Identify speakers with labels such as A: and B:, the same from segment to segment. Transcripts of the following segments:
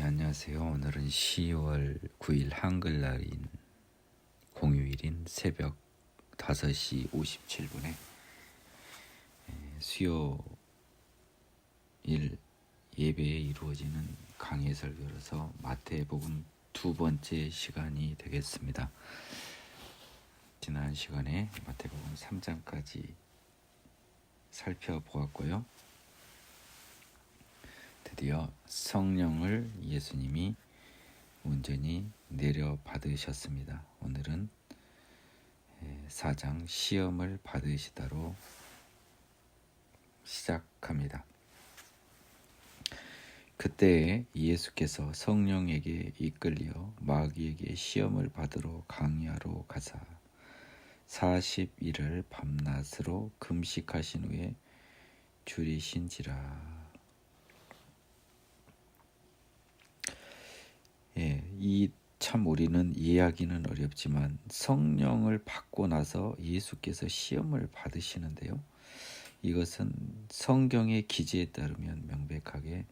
A: 안녕하세요. 오늘은 10월 9일 한글날인 공휴일인 새벽 5시 57분에 수요일 예배에 이루어지는 강해 설교로서 마태복음 두 번째 시간이 되겠습니다. 지난 시간에 마태복음 3장까지 살펴보았고요. 드디어 성령을 예수님이 온전히 내려 받으셨습니다. 오늘은 4장 시험을 받으시다로 시작합니다. 그때 예수께서 성령에게 이끌려 마귀에게 시험을 받으러 광야로 가사 40일을 밤낮으로 금식하신 후에 줄이신지라. 이 참 우리는 이해하기는 어렵지만 성령을 받고 나서 예수께서 시험을 받으시는데요. 이것은 성경의 기재에 따르면 명백하게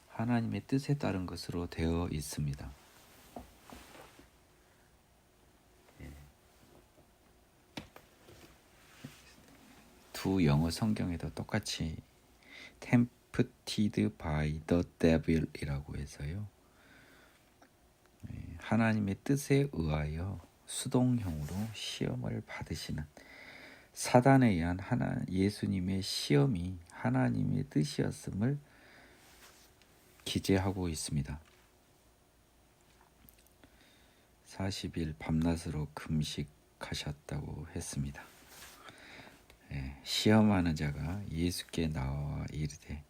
A: 하나님의 뜻에 따른 것으로 되어 있습니다. 두 영어 성경에도 똑같이 tempted by the devil이라고 해서요. 하나님의 뜻에 의하여 수동형으로 시험을 받으시는 사단에 의한 예수님의 시험이 하나님의 뜻이었음을 기재하고 있습니다. 40일 밤낮으로 금식하셨다고 했습니다. 시험하는 자가 예수께 나와 이르되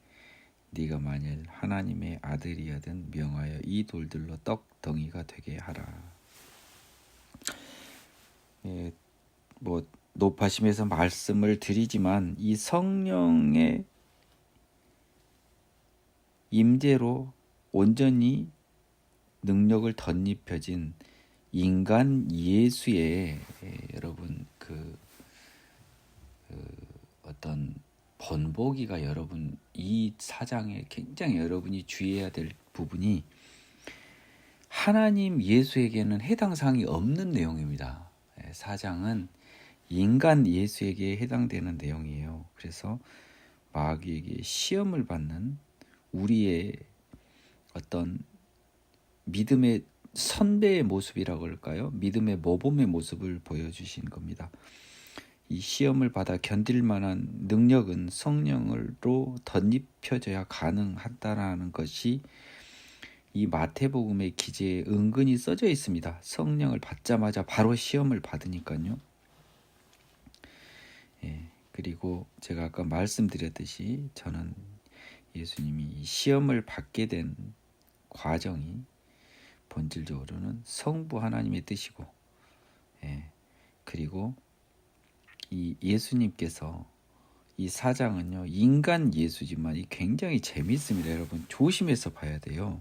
A: 네가 만일 하나님의 아들이거든 명하여 이 돌들로 떡덩이가 되게 하라. 높아심에서 말씀을 드리지만 이 성령의 임재로 온전히 능력을 덧입혀진 인간 예수의 여러분 어떤 본보기가 여러분 이 사장에 굉장히 여러분이 주의해야 될 부분이 하나님 예수에게는 해당 사항이 없는 내용입니다. 사장은 인간 예수에게 해당되는 내용이에요. 그래서 마귀에게 시험을 받는 우리의 어떤 믿음의 선배의 모습이라고 할까요? 믿음의 모범의 모습을 보여주신 겁니다. 이 시험을 받아 견딜 만한 능력은 성령으로 덧입혀져야 가능하다라는 것이 이 마태복음의 기재에 은근히 써져 있습니다. 성령을 받자마자 바로 시험을 받으니까요. 그리고 제가 아까 말씀드렸듯이 저는 예수님이 이 시험을 받게 된 과정이 본질적으로는 성부 하나님의 뜻이고, 그리고 이 예수님께서 이 사장은요 인간 예수지만 이 굉장히 재미있습니다. 여러분 조심해서 봐야 돼요.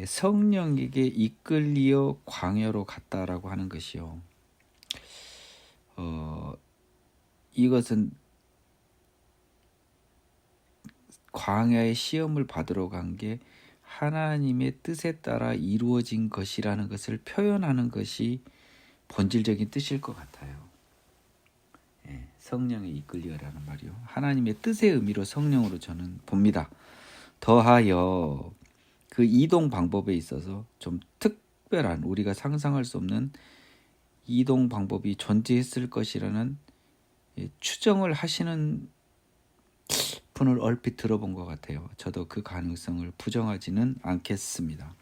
A: 성령에게 이끌려 광야로 갔다라고 하는 것이요. 이것은 광야의 시험을 받으러 간 게 하나님의 뜻에 따라 이루어진 것이라는 것을 표현하는 것이 본질적인 뜻일 것 같아요. 성령에 이끌려라는 말이요. 하나님의 뜻의 의미로 성령으로 저는 봅니다. 더하여 그 이동 방법에 있어서 좀 특별한 우리가 상상할 수 없는 이동 방법이 존재했을 것이라는 추정을 하시는 분을 얼핏 들어본 것 같아요. 저도 그 가능성을 부정하지는 않겠습니다.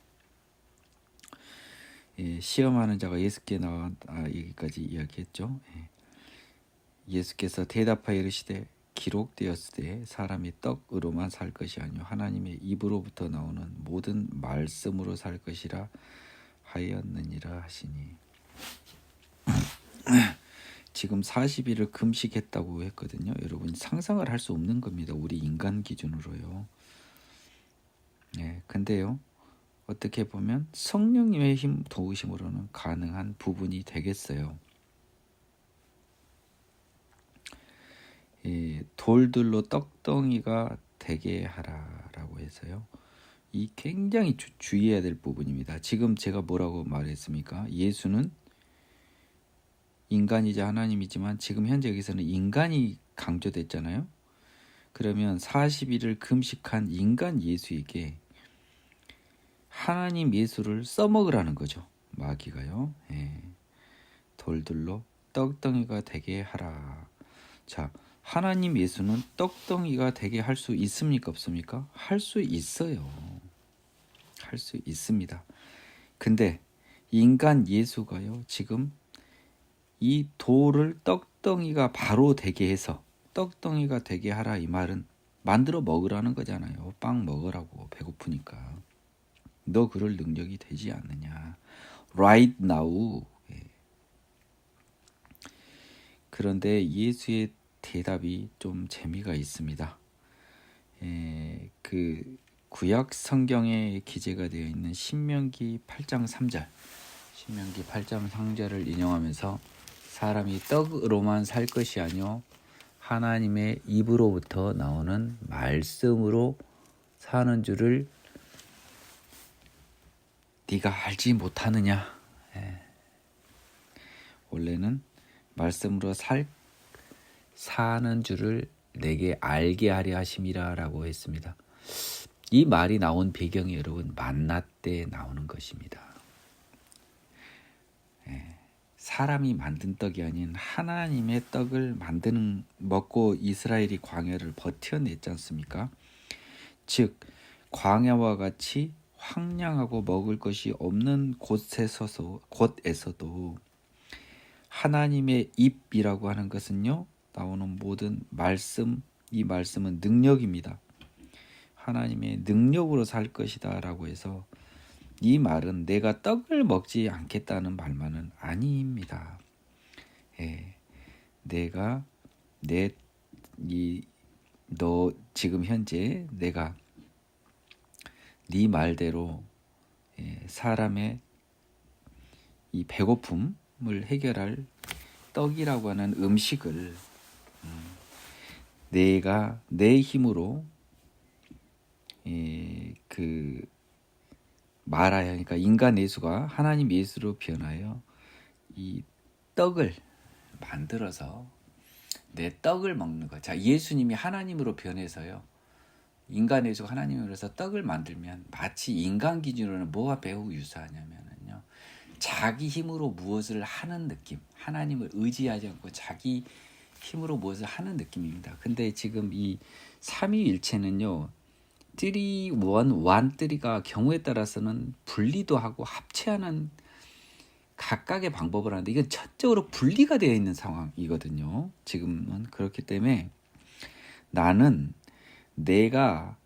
A: 시험하는 자가 예수께 나와 여기까지 이야기했죠. 예수께서 대답하여 이르시되 기록되었으되 사람이 떡으로만 살 것이 아니요 하나님의 입으로부터 나오는 모든 말씀으로 살 것이라 하였느니라 하시니 지금 40일을 금식했다고 했거든요. 여러분 상상을 할 수 없는 겁니다. 우리 인간 기준으로요. 근데요. 어떻게 보면 성령님의 힘 도우심으로는 가능한 부분이 되겠어요. 돌들로 떡덩이가 되게 하라라고 해서요. 이 굉장히 주의해야 될 부분입니다. 지금 제가 뭐라고 말했습니까? 예수는 인간이자 하나님이지만 지금 현재 여기서는 인간이 강조됐잖아요. 그러면 40일을 금식한 인간 예수에게 하나님 예수를 써먹으라는 거죠. 마귀가요. 돌들로 떡덩이가 되게 하라. 자, 하나님 예수는 떡덩이가 되게 할 수 있습니까? 없습니까? 할 수 있어요. 할 수 있습니다. 근데 인간 예수가요, 지금 이 돌을 떡덩이가 바로 되게 해서 떡덩이가 되게 하라, 이 말은 만들어 먹으라는 거잖아요. 빵 먹으라고, 배고프니까. 너 그럴 능력이 되지 않느냐. Right now. 그런데 예수의 대답이 좀 재미가 있습니다. 그 구약 성경에 기재가 되어 있는 신명기 8장 3절, 신명기 8장 3절을 인용하면서 사람이 떡으로만 살 것이 아니요 하나님의 입으로부터 나오는 말씀으로 사는 줄을 네가 알지 못하느냐. 원래는 말씀으로 사는 줄을 내게 알게 하려 하심이라 라고 했습니다. 이 말이 나온 배경이 여러분 만나 때 나오는 것입니다. 사람이 만든 떡이 아닌 하나님의 떡을 먹고 이스라엘이 광야를 버텨냈지 않습니까? 즉 광야와 같이 황량하고 먹을 것이 없는 곳에서도 하나님의 입이라고 하는 것은요, 나오는 모든 말씀, 이 말씀은 능력입니다. 하나님의 능력으로 살 것이다 라고 해서 이 말은 내가 떡을 먹지 않겠다는 말만은 아닙니다. 너 지금 현재 내가 네 말대로 사람의 이 배고픔을 해결할 떡이라고 하는 음식을 내가 내 힘으로 말하여, 그러니까 인간 예수가 하나님 예수로 변하여 이 떡을 만들어서 내 떡을 먹는 것. 자, 예수님이 하나님으로 변해서요, 인간 예수가 하나님으로서 떡을 만들면 마치 인간 기준으로는 뭐가 매우 유사하냐면요, 자기 힘으로 무엇을 하는 느낌, 하나님을 의지하지 않고 자기 힘으로 무엇을 하는 느낌입니다. 근데 지금 이 삼위일체는요, 3, 1, 3가 경우에 따라서는 분리도 하고 합체하는 각각의 방법을 하는데 이건 전적으로 분리가 되어 있는 상황이거든요. 지금은 그렇기 때문에 나는 내가,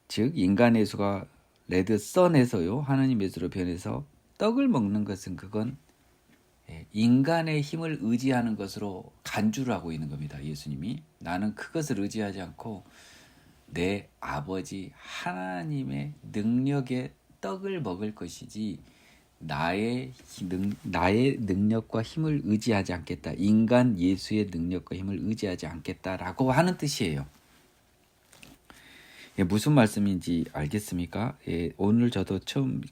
A: 즉 인간 예수가 레드 선에서요 하나님 예수로 변해서 떡을 먹는 것은 그건 인간의 힘을 의지하는 것으로 간주를 하고 있는 겁니다. 예수님이 나는 그것을 의지하지 않고 내 아버지 하나님의 능력의 떡을 먹을 것이지 나의 능력과 힘을 의지하지 않겠다. 인간 예수의 능력과 힘을 의지하지 않겠다라고 하는 뜻이에요. 무슨 말씀인지 알겠습니까? 오늘 저도 처음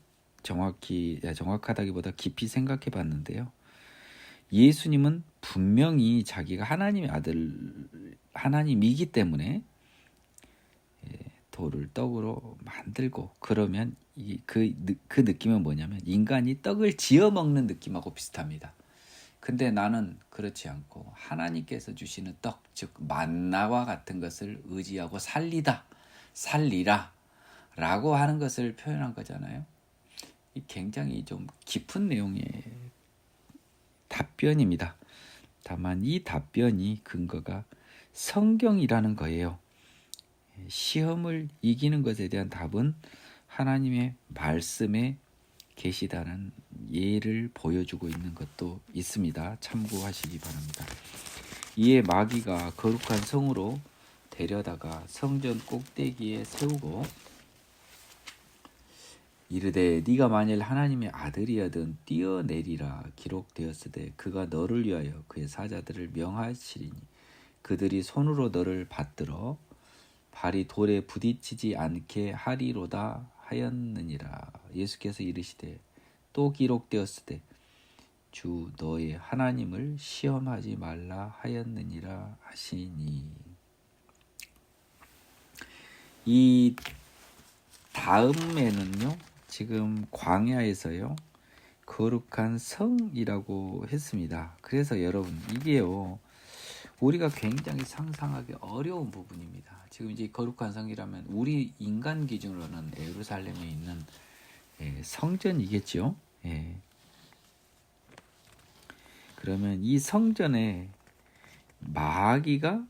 A: 정확하다기보다 깊이 생각해 봤는데요. 예수님은 분명히 자기가 하나님의 아들, 하나님이기 때문에 돌을 떡으로 만들고, 그러면 그 느낌은 뭐냐면 인간이 떡을 지어 먹는 느낌하고 비슷합니다. 근데 나는 그렇지 않고 하나님께서 주시는 떡, 즉 만나와 같은 것을 의지하고 살리라 라고 하는 것을 표현한 거잖아요. 이 굉장히 좀 깊은 내용의 답변입니다. 다만 이 답변이 근거가 성경이라는 거예요. 시험을 이기는 것에 대한 답은 하나님의 말씀에 계시다는 예를 보여주고 있는 것도 있습니다. 참고하시기 바랍니다. 이에 마귀가 거룩한 성으로 데려다가 성전 꼭대기에 세우고 이르되 네가 만일 하나님의 아들이여든 뛰어내리라. 기록되었으되 그가 너를 위하여 그의 사자들을 명하시리니 그들이 손으로 너를 받들어 발이 돌에 부딪히지 않게 하리로다 하였느니라. 예수께서 이르시되 또 기록되었으되 주 너의 하나님을 시험하지 말라 하였느니라 하시니. 이 다음에는요, 지금 광야에서요 거룩한 성이라고 했습니다. 그래서 여러분, 이게요 우리가 굉장히 상상하기 어려운 부분입니다. 지금 이제 거룩한 성이라면 우리 인간 기준으로는 예루살렘에 있는 성전이겠죠. 그러면 이 성전에 마귀가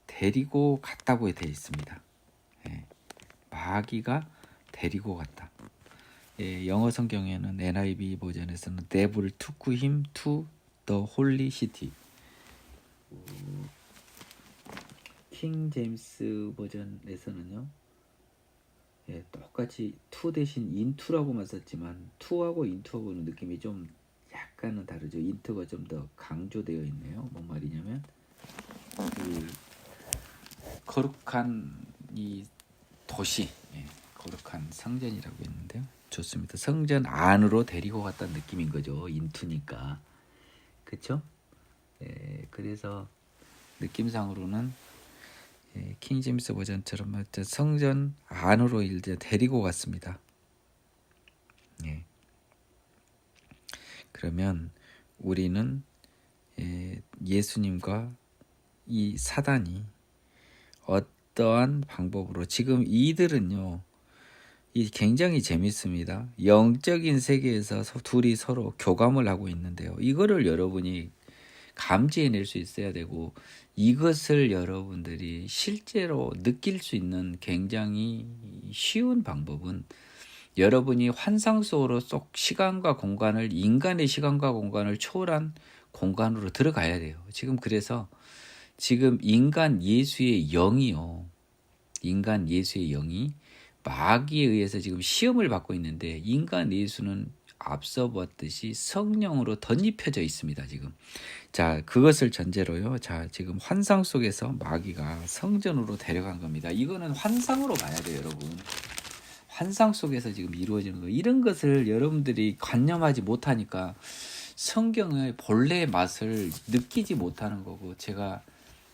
A: 데리고 갔다고 되어 있습니다. 마귀가 데리고 갔다. 영어 성경에는 NIV 버전에서는 Devil took him to the holy city. 킹 제임스 버전에서는요, 똑같이 to 대신 into라고만 썼지만 to하고 into하고는 느낌이 좀 약간은 다르죠. into가 좀 더 강조되어 있네요. 뭔 말이냐면 그 거룩한 이 도시, 거룩한 성전이라고 했는데요. 좋습니다. 성전 안으로 데리고 갔다는 느낌인 거죠. 인투니까. 그렇죠? 그래서 느낌상으로는 킹 제임스 버전처럼 성전 안으로 이제 데리고 갔습니다. 그러면 우리는 예수님과 이 사단이 어떠한 방법으로, 지금 이들은요, 이 굉장히 재밌습니다. 영적인 세계에서 둘이 서로 교감을 하고 있는데요. 이거를 여러분이 감지해낼 수 있어야 되고, 이것을 여러분들이 실제로 느낄 수 있는 굉장히 쉬운 방법은 여러분이 환상 속으로 쏙 시간과 공간을, 인간의 시간과 공간을 초월한 공간으로 들어가야 돼요. 지금 그래서 지금 인간 예수의 영이요, 인간 예수의 영이 마귀에 의해서 지금 시험을 받고 있는데, 인간 예수는 앞서 봤듯이 성령으로 덧입혀져 있습니다. 지금 자, 그것을 전제로요, 자, 지금 환상 속에서 마귀가 성전으로 데려간 겁니다. 이거는 환상으로 봐야 돼요, 여러분. 환상 속에서 지금 이루어지는 거, 이런 것을 여러분들이 관념하지 못하니까 성경의 본래의 맛을 느끼지 못하는 거고, 제가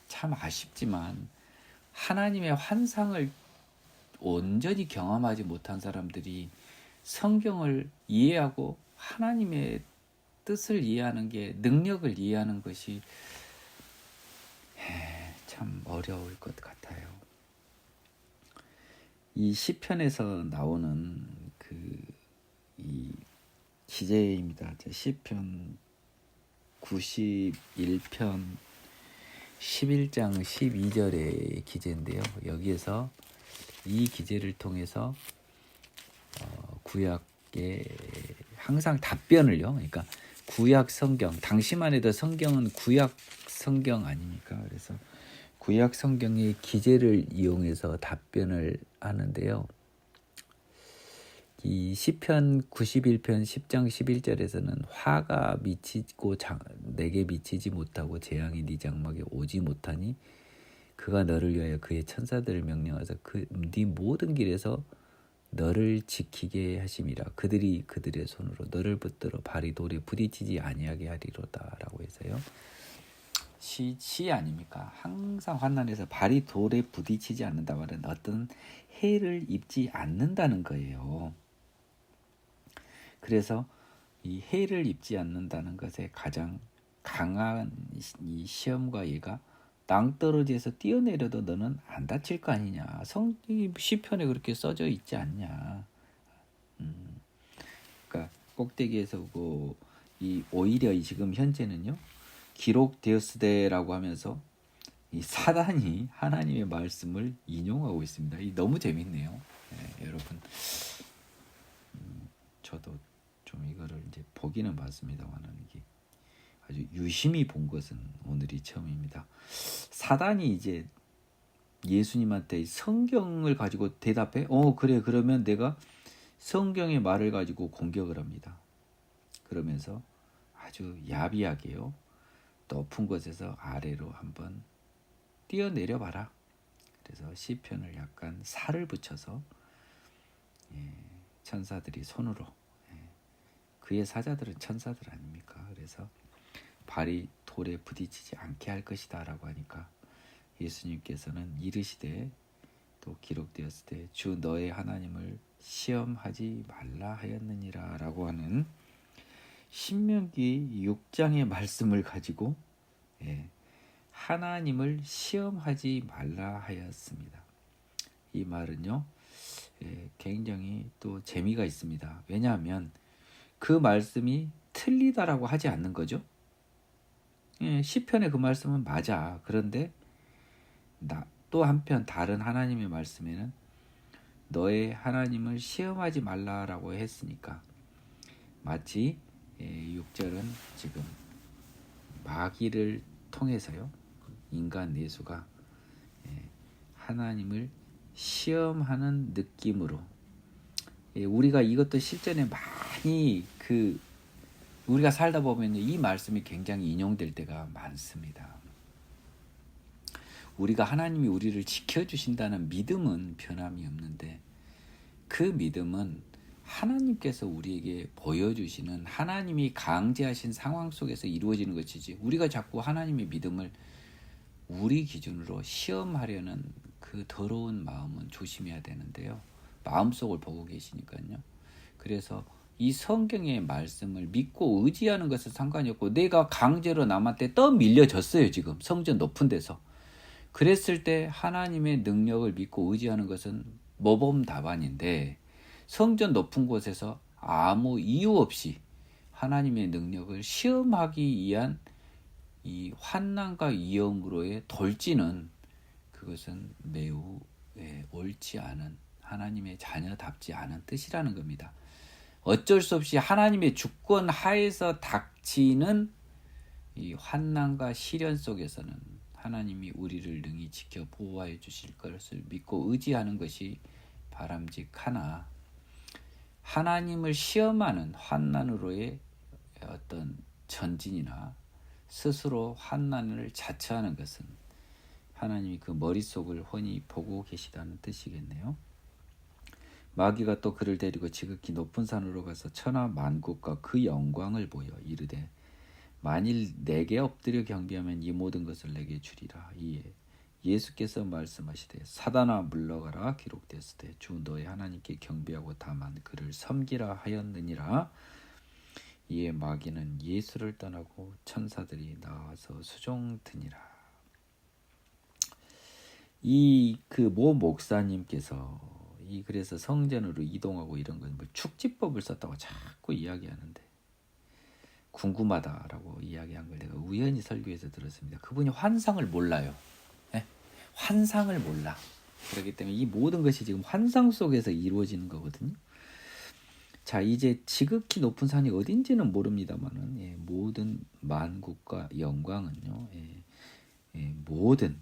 A: 참 아쉽지만 하나님의 환상을 온전히 경험하지 못한 사람들이 성경을 이해하고 하나님의 뜻을 이해하는 게, 능력을 이해하는 것이 참 어려울 것 같아요. 이 시편에서 나오는 이 기제입니다. 시편 91편 11장 12절의 기제인데요. 여기에서 이 기제를 통해서 구약의 항상 답변을요, 그러니까 구약 성경, 당시만 해도 성경은 구약 성경 아닙니까? 그래서 구약 성경의 기제를 이용해서 답변을 하는데요. 이 시편 91편 10장 11절에서는 화가 미치고 내게 미치지 못하고 재앙이 네 장막에 오지 못하니 그가 너를 위하여 그의 천사들을 명령하사 네 모든 길에서 너를 지키게 하심이라. 그들이 그들의 손으로 너를 붙들어 발이 돌에 부딪히지 아니하게 하리로다 라고 해서요. 시 아닙니까? 항상 환난에서 발이 돌에 부딪히지 않는다 말은 어떤 해를 입지 않는다는 거예요. 그래서 이 해를 입지 않는다는 것에 가장 강한 이 시험과 예가 낭떠러지에서 뛰어내려도 너는 안 다칠 거 아니냐. 시편에 그렇게 써져 있지 않냐. 그러니까 꼭대기에서 오히려 지금 현재는요, 기록되었으되라고 하면서 이 사단이 하나님의 말씀을 인용하고 있습니다. 이 너무 재밌네요. 여러분, 저도 좀 이거를 이제 보기는 봤습니다만은 이게 아주 유심히 본 것은 오늘이 처음입니다. 사단이 이제 예수님한테 성경을 가지고 대답해. 그래, 그러면 내가 성경의 말을 가지고 공격을 합니다. 그러면서 아주 야비하게요, 높은 곳에서 아래로 한번 뛰어내려 봐라. 그래서 시편을 약간 살을 붙여서 천사들이 손으로, 그의 사자들은 천사들 아닙니까? 그래서 발이 돌에 부딪히지 않게 할 것이다 라고 하니까 예수님께서는 이르시되, 또 기록되었을 때 주 너의 하나님을 시험하지 말라 하였느니라 라고 하는 신명기 6장의 말씀을 가지고 하나님을 시험하지 말라 하였습니다. 이 말은요, 굉장히 또 재미가 있습니다. 왜냐하면 그 말씀이 틀리다라고 하지 않는 거죠. 시편의 그 말씀은 맞아. 그런데 또 한편 다른 하나님의 말씀에는 너의 하나님을 시험하지 말라라고 했으니까, 마치 6절은 지금 마귀를 통해서요, 인간 내수가 하나님을 시험하는 느낌으로, 우리가 이것도 실전에 많이 우리가 살다 보면 이 말씀이 굉장히 인용될 때가 많습니다. 우리가 하나님이 우리를 지켜주신다는 믿음은 변함이 없는데, 그 믿음은 하나님께서 우리에게 보여주시는 하나님이 강제하신 상황 속에서 이루어지는 것이지, 우리가 자꾸 하나님의 믿음을 우리 기준으로 시험하려는 그 더러운 마음은 조심해야 되는데요. 마음속을 보고 계시니까요. 그래서 이 성경의 말씀을 믿고 의지하는 것은 상관이 없고, 내가 강제로 남한테 떠밀려졌어요. 지금 성전 높은 데서. 그랬을 때 하나님의 능력을 믿고 의지하는 것은 모범답안인데, 성전 높은 곳에서 아무 이유 없이 하나님의 능력을 시험하기 위한 이 환난과 위험으로의 돌진은, 그것은 매우 옳지 않은, 하나님의 자녀답지 않은 뜻이라는 겁니다. 어쩔 수 없이 하나님의 주권 하에서 닥치는 이 환난과 시련 속에서는 하나님이 우리를 능히 지켜 보호해 주실 것을 믿고 의지하는 것이 바람직하나, 하나님을 시험하는 환난으로의 어떤 전진이나 스스로 환난을 자처하는 것은 하나님이 그 머릿속을 훤히 보고 계시다는 뜻이겠네요. 마귀가 또 그를 데리고 지극히 높은 산으로 가서 천하 만국과 그 영광을 보여 이르되, 만일 내게 엎드려 경배하면 이 모든 것을 내게 주리라. 이에 예수께서 말씀하시되, 사단아 물러가라. 기록되었을 때 주 너의 하나님께 경배하고 다만 그를 섬기라 하였느니라. 이에 마귀는 예수를 떠나고 천사들이 나와서 수종드니라. 이 모 목사님께서 그래서 성전으로 이동하고 이런 건 뭐 축지법을 썼다고 자꾸 이야기하는데, 궁금하다라고 이야기한 걸 내가 우연히 설교에서 들었습니다. 그분이 환상을 몰라요. 환상을 몰라. 그렇기 때문에 이 모든 것이 지금 환상 속에서 이루어지는 거거든요. 자, 이제 지극히 높은 산이 어딘지는 모릅니다만은, 모든 만국과 영광은요, 모든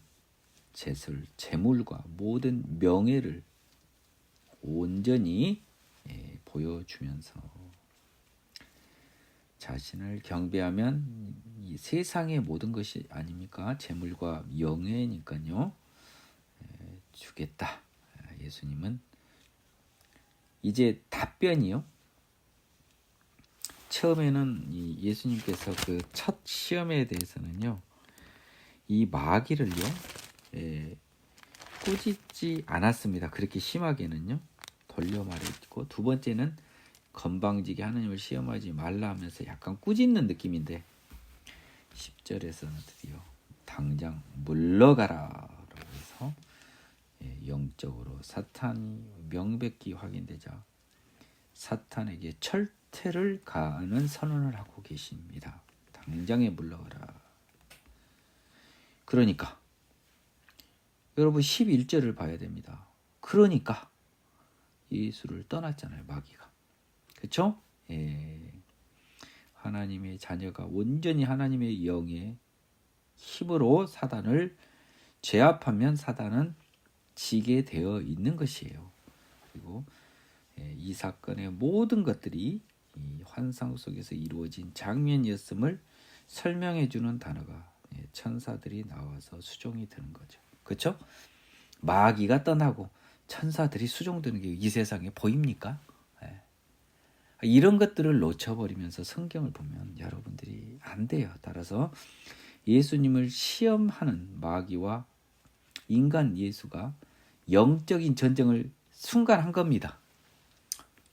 A: 재물과 모든 명예를 온전히 보여주면서 자신을 경배하면 이 세상의 모든 것이 아닙니까? 재물과 명예니까요. 주겠다. 예수님은 이제 답변이요. 처음에는 이 예수님께서 그 첫 시험에 대해서는요, 이 마귀를요, 꾸짖지 않았습니다. 그렇게 심하게는요. 돌려 말했고, 두 번째는 건방지게 하나님을 시험하지 말라 하면서 약간 꾸짖는 느낌인데, 10절에서는 드디어 당장 물러가라 라고 해서 영적으로 사탄이 명백히 확인되자 사탄에게 철퇴를 가하는 선언을 하고 계십니다. 당장에 물러가라. 그러니까 여러분 11절을 봐야 됩니다. 그러니까 예수를 떠났잖아요, 마귀가. 그렇죠? 하나님의 자녀가 온전히 하나님의 영의 힘으로 사단을 제압하면 사단은 지게 되어 있는 것이에요. 그리고 이 사건의 모든 것들이 이 환상 속에서 이루어진 장면이었음을 설명해 주는 단어가 천사들이 나와서 수종이 되는 거죠. 그렇죠? 마귀가 떠나고 천사들이 수종드는 게 이 세상에 보입니까? 예. 이런 것들을 놓쳐버리면서 성경을 보면 여러분들이 안 돼요. 따라서 예수님을 시험하는 마귀와 인간 예수가 영적인 전쟁을 순간 한 겁니다.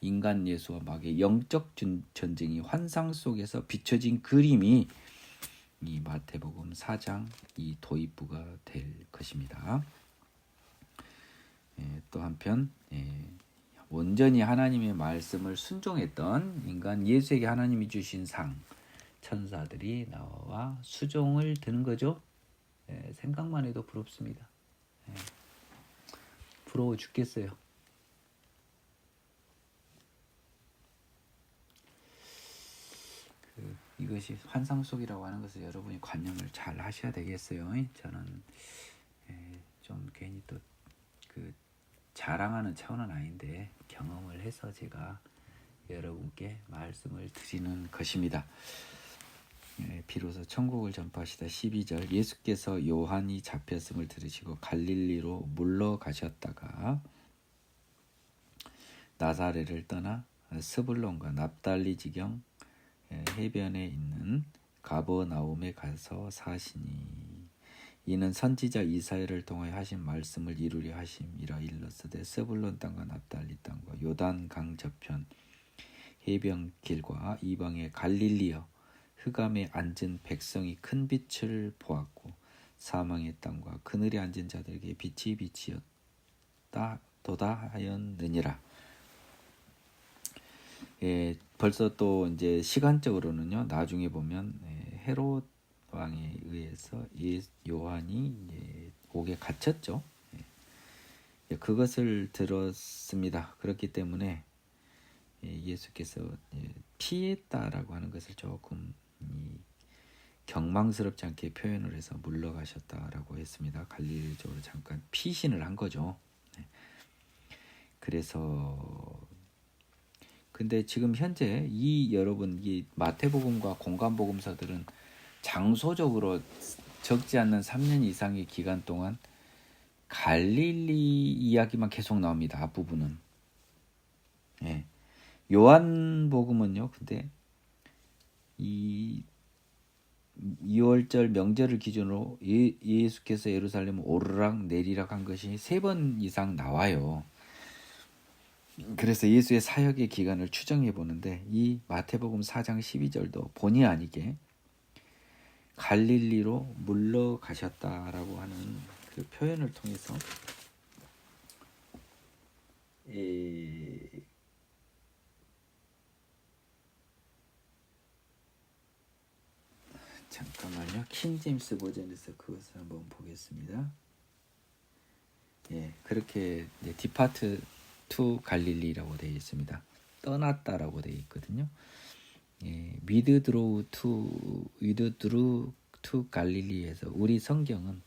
A: 인간 예수와 마귀의 영적 전쟁이 환상 속에서 비춰진 그림이 이 마태복음 4장 이 도입부가 될 것입니다. 또 한편 온전히 하나님의 말씀을 순종했던 인간 예수에게 하나님이 주신 상, 천사들이 나와 수종을 드는 거죠. 생각만 해도 부럽습니다. 부러워 죽겠어요. 이것이 환상 속이라고 하는 것을 여러분이 관념을 잘 하셔야 되겠어요. 저는 좀 괜히 또 그 자랑하는 차원은 아닌데 경험을 해서 제가 여러분께 말씀을 드리는 것입니다. 비로소 천국을 전파하시다 12절 예수께서 요한이 잡혔음을 들으시고 갈릴리로 물러가셨다가 나사렛을 떠나 스불론과 납달리 지경 해변에 있는 가버나움에 가서 사시니 이는 선지자 이사야를 통하여 하신 말씀을 이루려 하심이라 일렀으되 스불론 땅과 납달리 땅과 요단 강 저편 해변길과 이방의 갈릴리여 흑암에 앉은 백성이 큰 빛을 보았고 사망의 땅과 그늘에 앉은 자들에게 빛이 비치었다 도다하였느니라. 벌써 또 이제 시간적으로는요. 나중에 보면 헤롯 왕에 의해서 요한이 옥에 갇혔죠. 그것을 들었습니다. 그렇기 때문에 예수께서 피했다라고 하는 것을 조금 경망스럽지 않게 표현을 해서 물러가셨다라고 했습니다. 갈릴리 쪽으로 잠깐 피신을 한 거죠. 그래서 근데 지금 현재 여러분 이 마태복음과 공간복음서들은 장소적으로 적지 않는 3년 이상의 기간 동안 갈릴리 이야기만 계속 나옵니다. 앞부분은. 요한복음은요. 근데 이 2월절 명절을 기준으로 예수께서 예루살렘 오르락 내리락 한 것이 3번 이상 나와요. 그래서 예수의 사역의 기간을 추정해 보는데 이 마태복음 4장 12절도 본의 아니게 갈릴리로 물러가셨다라고 하는 그 표현을 통해서 잠깐만요. 킹제임스 버전에서 그것을 한번 보겠습니다. 그렇게 디파트 투 갈릴리라고 되어 있습니다. 떠났다라고 되어 있거든요. 위드드로우 투 갈릴리에서 우리 성경은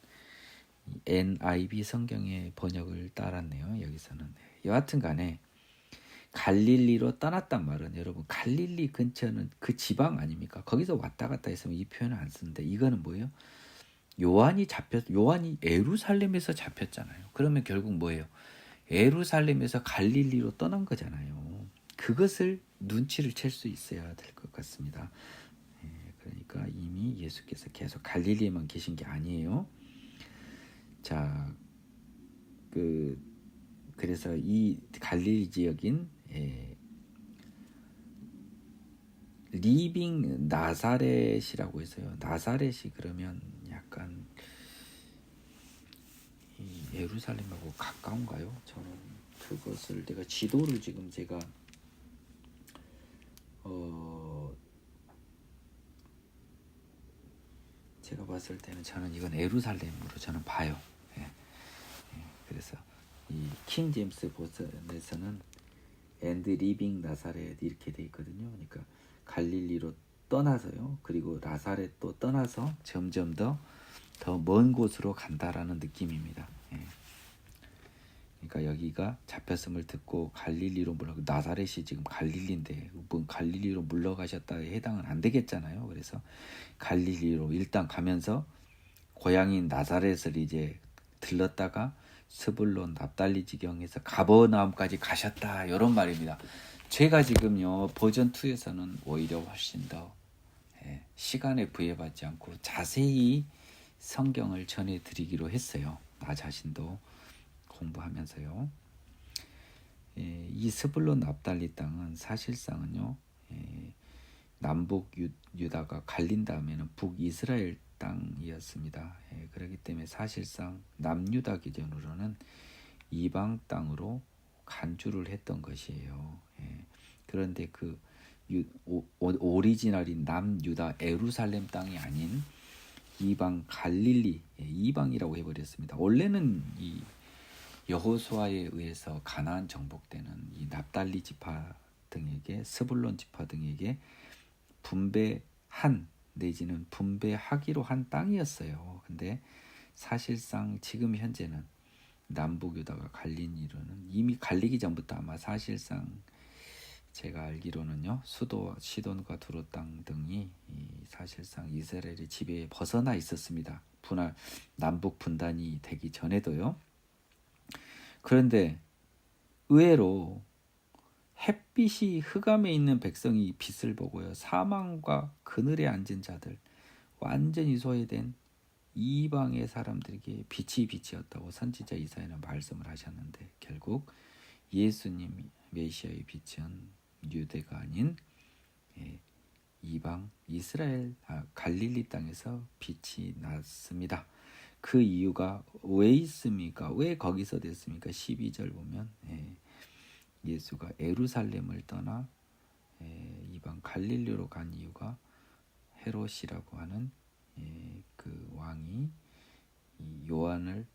A: NIV 성경의 번역을 따랐네요. 여기서는 여하튼간에 갈릴리로 떠났단 말은 여러분 갈릴리 근처는 그 지방 아닙니까? 거기서 왔다 갔다 했으면 이 표현을 안 쓰는데 이거는 뭐예요? 요한이 예루살렘에서 잡혔잖아요. 그러면 결국 뭐예요? 예루살렘에서 갈릴리로 떠난 거잖아요. 그것을 눈치를 챌 수 있어야 될 것 같습니다. 그러니까 이미 예수께서 계속 갈릴리에만 계신 게 아니에요. 자, 그래서 이 갈릴리 지역인 리빙 나사렛이라고 해서요. 나사렛이 그러면 약간 예루살렘하고 가까운가요? 저는 그것을 내가 지도를 지금 제가 제가 봤을 때는 저는 이건 예루살렘으로 저는 봐요. 그래서 이 킹 제임스 버전에서는 and leaving 나사렛 이렇게 돼 있거든요. 그러니까 갈릴리로 떠나서요. 그리고 나사렛도 떠나서 점점 더 먼 곳으로 간다라는 느낌입니다. 그러니까 여기가 잡혔음을 듣고 갈릴리로 나사렛이 지금 갈릴리인데 갈릴리로 물러가셨다에 해당은 안 되겠잖아요. 그래서 갈릴리로 일단 가면서 고향인 나사렛을 이제 들렀다가 스불론 납달리 지경에서 가버나움까지 가셨다 이런 말입니다. 제가 지금요 버전 2에서는 오히려 훨씬 더 시간에 부여받지 않고 자세히 성경을 전해드리기로 했어요. 나 자신도 공부하면서요. 이 스불론 납달리 땅은 사실상은요 남북 유다가 갈린 다음에는 북이스라엘 땅이었습니다. 그렇기 때문에 사실상 남유다 기준으로는 이방 땅으로 간주를 했던 것이에요. 그런데 그 오리지널인 남유다 에루살렘 땅이 아닌 이방 갈릴리 이방이라고 해버렸습니다. 원래는 이 여호수아에 의해서 가나안 정복되는 이 납달리 지파 등에게 스불론 지파 등에게 분배한 내지는 분배하기로 한 땅이었어요. 근데 사실상 지금 현재는 남북 유다가 갈린 이유는 이미 갈리기 전부터 아마 사실상 제가 알기로는요 수도 시돈과 두로 땅 등이 사실상 이스라엘의 지배에 벗어나 있었습니다. 남북 분단이 되기 전에도요. 그런데 의외로 햇빛이 흑암에 있는 백성이 빛을 보고요 사망과 그늘에 앉은 자들 완전히 소외된 이방의 사람들에게 빛이었다고 선지자 이사야는 말씀을 하셨는데 결국 예수님 메시아의 빛은 유대가 아닌 이방 이스라엘 갈릴리 땅에서 빛이 났습니다. 그 이유가 왜 있습니까? 왜 거기서 됐습니까? 12절 보면 예수가 예루살렘을 떠나 이방 갈릴리로 간 이유가 헤롯이라고 하는 그 왕이 요한을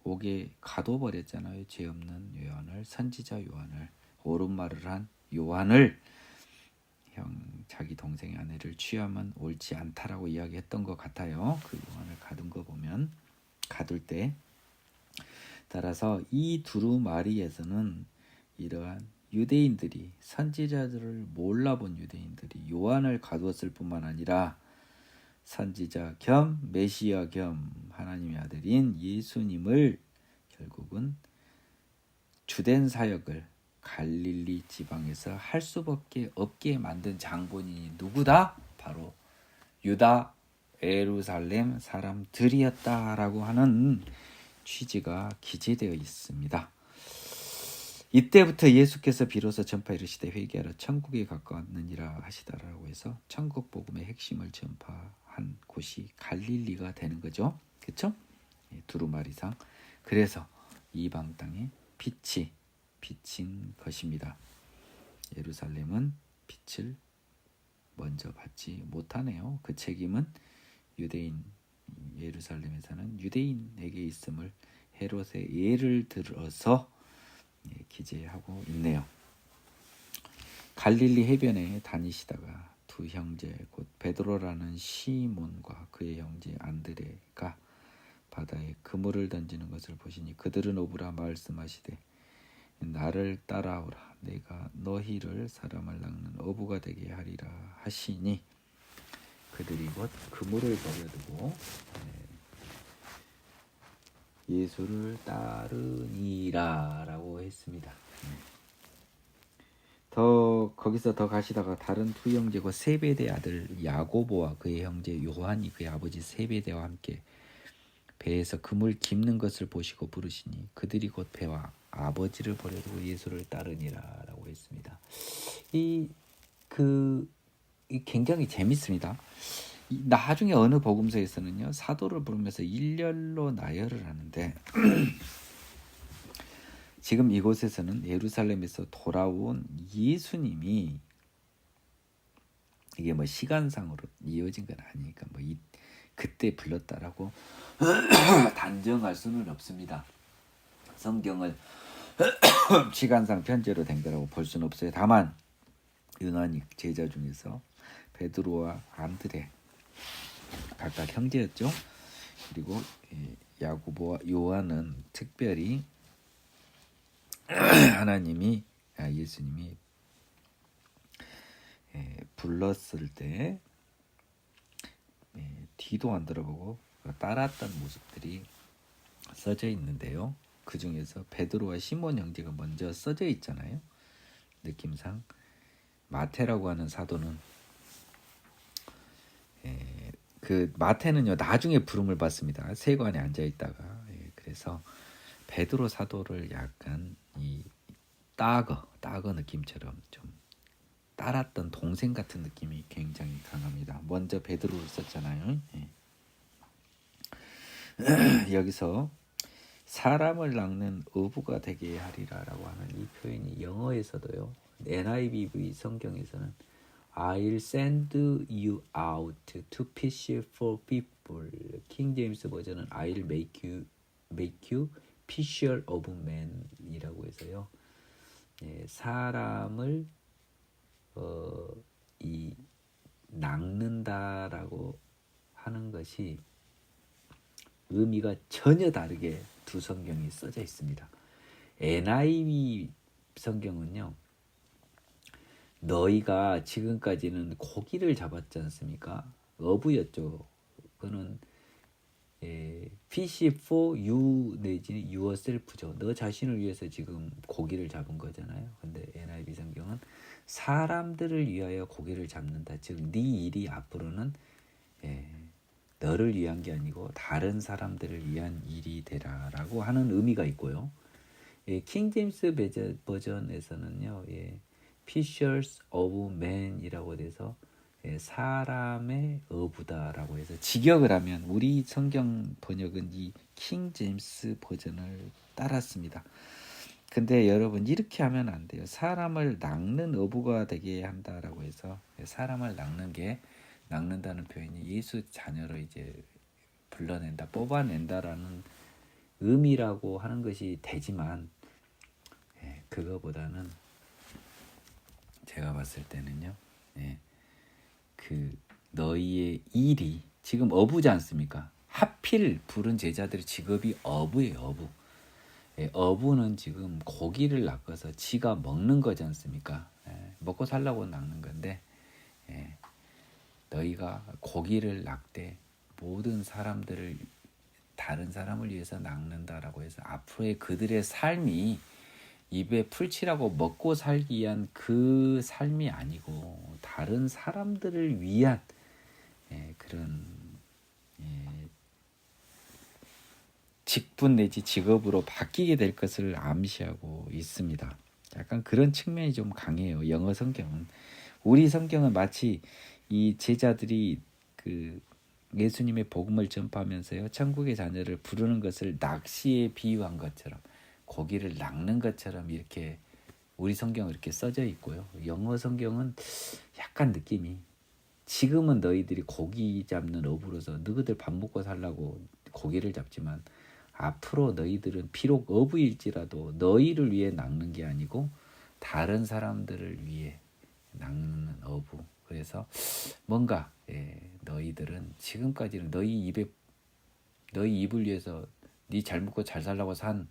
A: 옥에 가둬버렸잖아요. 죄 없는 요한을 선지자 요한을 옳은 말을 한 요한을 자기 동생의 아내를 취하면 옳지 않다라고 이야기했던 것 같아요. 그 요한을 가둔 거 보면 가둘 때 따라서 이 두루마리에서는 이러한 유대인들이 선지자들을 몰라본 유대인들이 요한을 가두었을 뿐만 아니라 선지자 겸 메시아 겸 하나님의 아들인 예수님을 결국은 주된 사역을 갈릴리 지방에서 할 수밖에 없게 만든 장본인이 누구다? 바로 유다 예루살렘 사람들이었다라고 하는 취지가 기재되어 있습니다. 이때부터 예수께서 비로소 전파 이르시되 회개하라 천국에 가까웠느니라 하시다라고 해서 천국 복음의 핵심을 전파한 곳이 갈릴리가 되는 거죠. 그렇죠? 두루마리상. 그래서 이방 땅에 빛이 비친 것입니다. 예루살렘은 빛을 먼저 받지 못하네요. 그 책임은 유대인 예루살렘에서는 유대인에게 있음을 헤롯의 예를 들어서 기재하고 있네요. 갈릴리 해변에 다니시다가 두 형제 곧 베드로라는 시몬과 그의 형제 안드레가 바다에 그물을 던지는 것을 보시니 그들은 오부라 말씀하시되 나를 따라오라 내가 너희를 사람을 낚는 어부가 되게 하리라 하시니 그들이 곧 그물을 버려두고 예수를 따르니라 라고 했습니다. 거기서 더 가시다가 다른 두 형제고 세베대 아들 야고보와 그의 형제 요한이 그의 아버지 세베대와 함께 배에서 그물 깁는 것을 보시고 부르시니 그들이 곧 배와 아버지를 버려두고 예수를 따르니라 라고 했습니다. 이 굉장히 재밌습니다. 나중에 어느 복음서에서는요 사도를 부르면서 일렬로 나열을 하는데 지금 이곳에서는 예루살렘에서 돌아온 예수님이 이게 뭐 시간상으로 이어진 건 아니니까 그때 불렀다라고 단정할 수는 없습니다. 성경을 시간상 편제로 된 거라고 볼 수는 없어요. 다만 유난히 제자 중에서 베드로와 안드레 각각 형제였죠. 그리고 야고보와 요한은 특별히 예수님이 불렀을 때 뒤도 안 돌아보고 따랐던 모습들이 써져 있는데요. 그 중에서 베드로와 시몬 형제가 먼저 써져 있잖아요. 느낌상 마태라고 하는 사도는 그 마태는요 나중에 부름을 받습니다. 세관에 앉아 있다가 그래서 베드로 사도를 약간 이 따거 느낌처럼 좀 따랐던 동생 같은 느낌이 굉장히 강합니다. 먼저 베드로를 썼잖아요. 여기서 사람을 낚는 어부가 되게 하리라라고 하는 이 표현이 영어에서도요. NIV 성경에서는 I'll send you out to fish for people. 킹 제임스 버전은 I'll make you fisher of men이라고 해서요. 사람을 이 낚는다라고 하는 것이 의미가 전혀 다르게 두 성경이 써져 있습니다. NIV 성경은요. 너희가 지금까지는 고기를 잡았지 않습니까? 어부였죠. 그거는 fish for you 내지는 yourself죠. 너 자신을 위해서 지금 고기를 잡은 거잖아요. 근데 NIV 성경은 사람들을 위하여 고기를 잡는다. 즉, 네 일이 앞으로는 너를 위한 게 아니고 다른 사람들을 위한 일이 되라라고 하는 의미가 있고요. 킹 제임스 버전에서는요, Fishers of men이라고 돼서 사람의 어부다라고 해서 직역을 하면 우리 성경 번역은 이 킹 제임스 버전을 따랐습니다. 근데 여러분 이렇게 하면 안 돼요. 사람을 낚는 어부가 되게 한다라고 해서 사람을 낚는다는 표현이 예수 자녀로 이제 불러낸다, 뽑아낸다라는 의미라고 하는 것이 되지만 그거보다는 제가 봤을 때는요. 그 너희의 일이 지금 어부지 않습니까? 하필 부른 제자들의 직업이 어부예요. 어부. 어부는 지금 고기를 낚아서 지가 먹는 거지 않습니까? 먹고 살려고 낚는 건데 너희가 고기를 낚되 모든 사람들을 다른 사람을 위해서 낚는다라고 해서 앞으로의 그들의 삶이 입에 풀칠하고 먹고 살기 위한 그 삶이 아니고 다른 사람들을 위한 그런 직분 내지 직업으로 바뀌게 될 것을 암시하고 있습니다. 약간 그런 측면이 좀 강해요. 영어 성경은. 우리 성경은 마치 이 제자들이 그 예수님의 복음을 전파하면서요. 천국의 자녀를 부르는 것을 낚시에 비유한 것처럼 고기를 낚는 것처럼 이렇게 우리 성경은 이렇게 써져 있고요. 영어 성경은 약간 느낌이 지금은 너희들이 고기 잡는 어부로서 너희들 밥 먹고 살라고 고기를 잡지만 앞으로 너희들은 비록 어부일지라도 너희를 위해 낚는 게 아니고 다른 사람들을 위해 낚는 어부. 그래서 뭔가 너희들은 지금까지는 너희 입을 위해서 네 잘 먹고 잘 살라고 산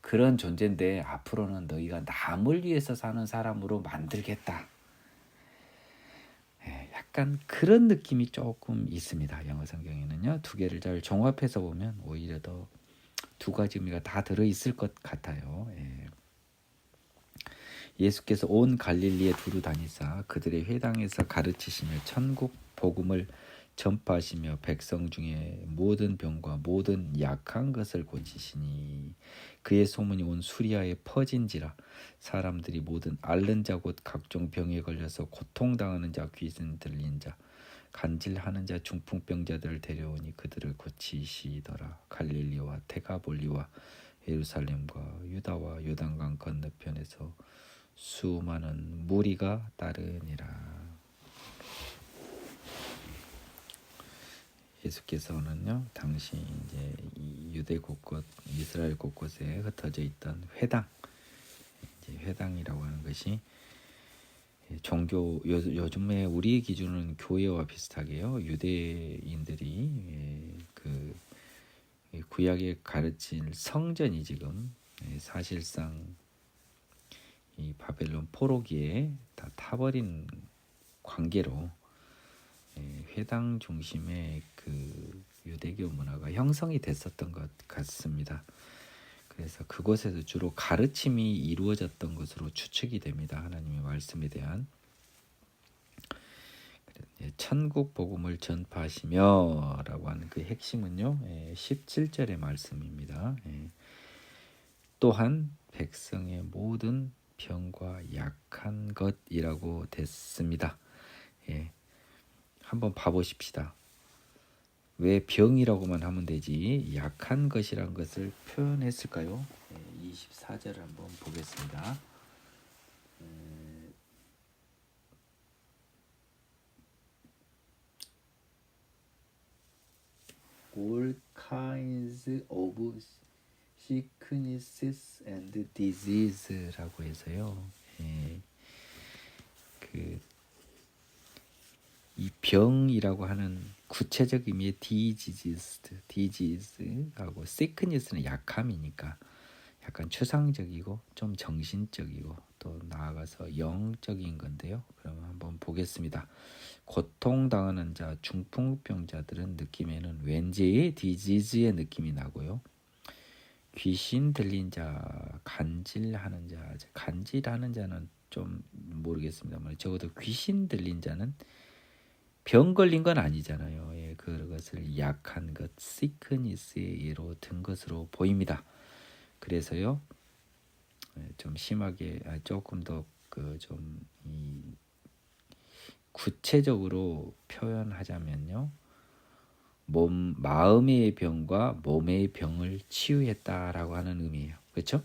A: 그런 존재인데 앞으로는 너희가 남을 위해서 사는 사람으로 만들겠다. 약간 그런 느낌이 조금 있습니다. 영어 성경에는요. 두 개를 잘 종합해서 보면 오히려 더 두 가지 의미가 다 들어있을 것 같아요. 예수께서 온 갈릴리에 두루 다니사 그들의 회당에서 가르치시며 천국 복음을 전파하시며 백성 중에 모든 병과 모든 약한 것을 고치시니 그의 소문이 온 수리아에 퍼진지라 사람들이 모든 앓는 자 곧 각종 병에 걸려서 고통당하는 자 귀신 들린 자 간질하는 자 중풍병자들을 데려오니 그들을 고치시더라. 갈릴리와 데가볼리와 예루살렘과 유다와 요단강 건너편에서 수많은 무리가 따르니라. 예수께서는요 당시 이제 유대 곳곳 이스라엘 곳곳에 흩어져 있던 회당, 이제 회당이라고 하는 것이 종교 요즘에 우리의 기준은 교회와 비슷하게요. 유대인들이 그 구약에 가르친 성전이 지금 사실상 이 바벨론 포로기에 다 타버린 관계로 회당 중심의 그 유대교 문화가 형성이 됐었던 것 같습니다. 그래서 그곳에서 주로 가르침이 이루어졌던 것으로 추측이 됩니다. 하나님의 말씀에 대한. 천국 복음을 전파하시며 라고 하는 그 핵심은요, 17절의 말씀입니다. 또한 백성의 모든 병과 약한 것이라고 됐습니다. 한번 봐보십시다. 왜 병이라고만 하면 되지 약한 것이란 것을 표현했을까요? 24절 한번 보겠습니다. All kinds of sicknesses and disease라고 해서요. 이 병이라고 하는 구체적 의미의 disease하고 sickness는 약함이니까 약간 추상적이고 좀 정신적이고 또 나아가서 영적인 건데요. 그러면 한번 보겠습니다. 고통당하는 자, 중풍병자들은 느낌에는 왠지 디지즈의 느낌이 나고요. 귀신 들린 자, 간질하는 자, 간질하는 자는 좀 모르겠습니다만 적어도 귀신 들린 자는 병 걸린 건 아니잖아요. 그것을 약한 것, sickness의 예로 든 것으로 보입니다. 그래서요, 좀 심하게 조금 더 좀 구체적으로 표현하자면요, 마음의 병과 몸의 병을 치유했다라고 하는 의미예요. 그렇죠?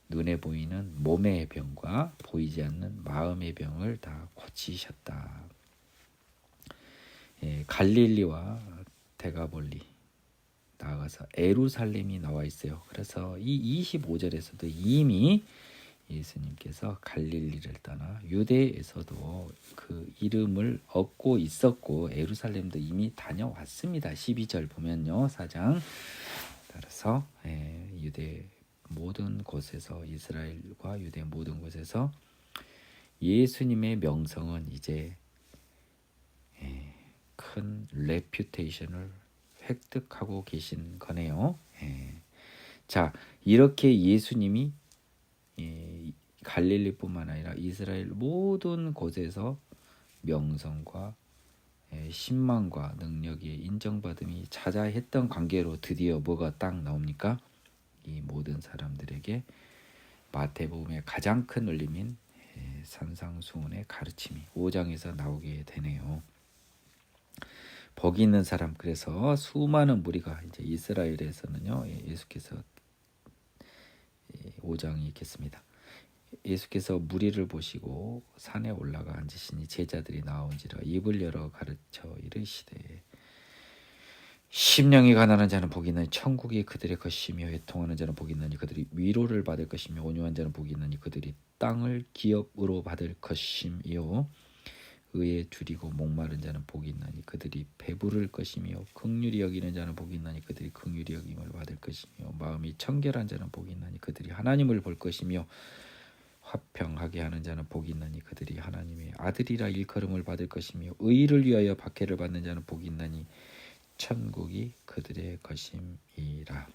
A: 눈에 보이는 몸의 병과 보이지 않는 마음의 병을 다 고치셨다. 갈릴리와 데가볼리 나아가서 에루살렘이 나와 있어요. 그래서 이 25절에서도 이미 예수님께서 갈릴리를 떠나 유대에서도 그 이름을 얻고 있었고 에루살렘도 이미 다녀왔습니다. 12절 보면요. 4장 따라서 유대 모든 곳에서 이스라엘과 유대 모든 곳에서 예수님의 명성은 이제 큰 레퓨테이션을 획득하고 계신 거네요. 자, 이렇게 예수님이 갈릴리뿐만 아니라 이스라엘 모든 곳에서 명성과 신망과 능력이 인정받음이 자자했던 관계로 드디어 뭐가 딱 나옵니까? 이 모든 사람들에게 마태복음의 가장 큰 울림인 산상수훈의 가르침이 5장에서 나오게 되네요. 복이 있는 사람. 그래서 수많은 무리가 이제 이스라엘에서는요, 예수께서 5장이 있겠습니다. 예수께서 무리를 보시고 산에 올라가 앉으시니 제자들이 나온지라 입을 열어 가르쳐 이르시되 심령이 가난한 자는 복이 있나니 천국이 그들의 것이며 애통하는 자는 복이 있나니 그들이 위로를 받을 것이며 온유한 자는 복이 있나니 그들이 땅을 기업으로 받을 것이며 의에 줄이고 목마른 자는 복이 있나니 그들이 배부를 것이며 긍휼히 여기는 자는 복이 있나니 그들이 긍휼히 여김을 받을 것이며 마음이 청결한 자는 복이 있나니 그들이 하나님을 볼 것이며 화평하게 하는 자는 복이 있나니 그들이 하나님의 아들이라 일컬음을 받을 것이며 의를 위하여 박해를 받는 자는 복이 있나니 천국이 그들의 것임이라.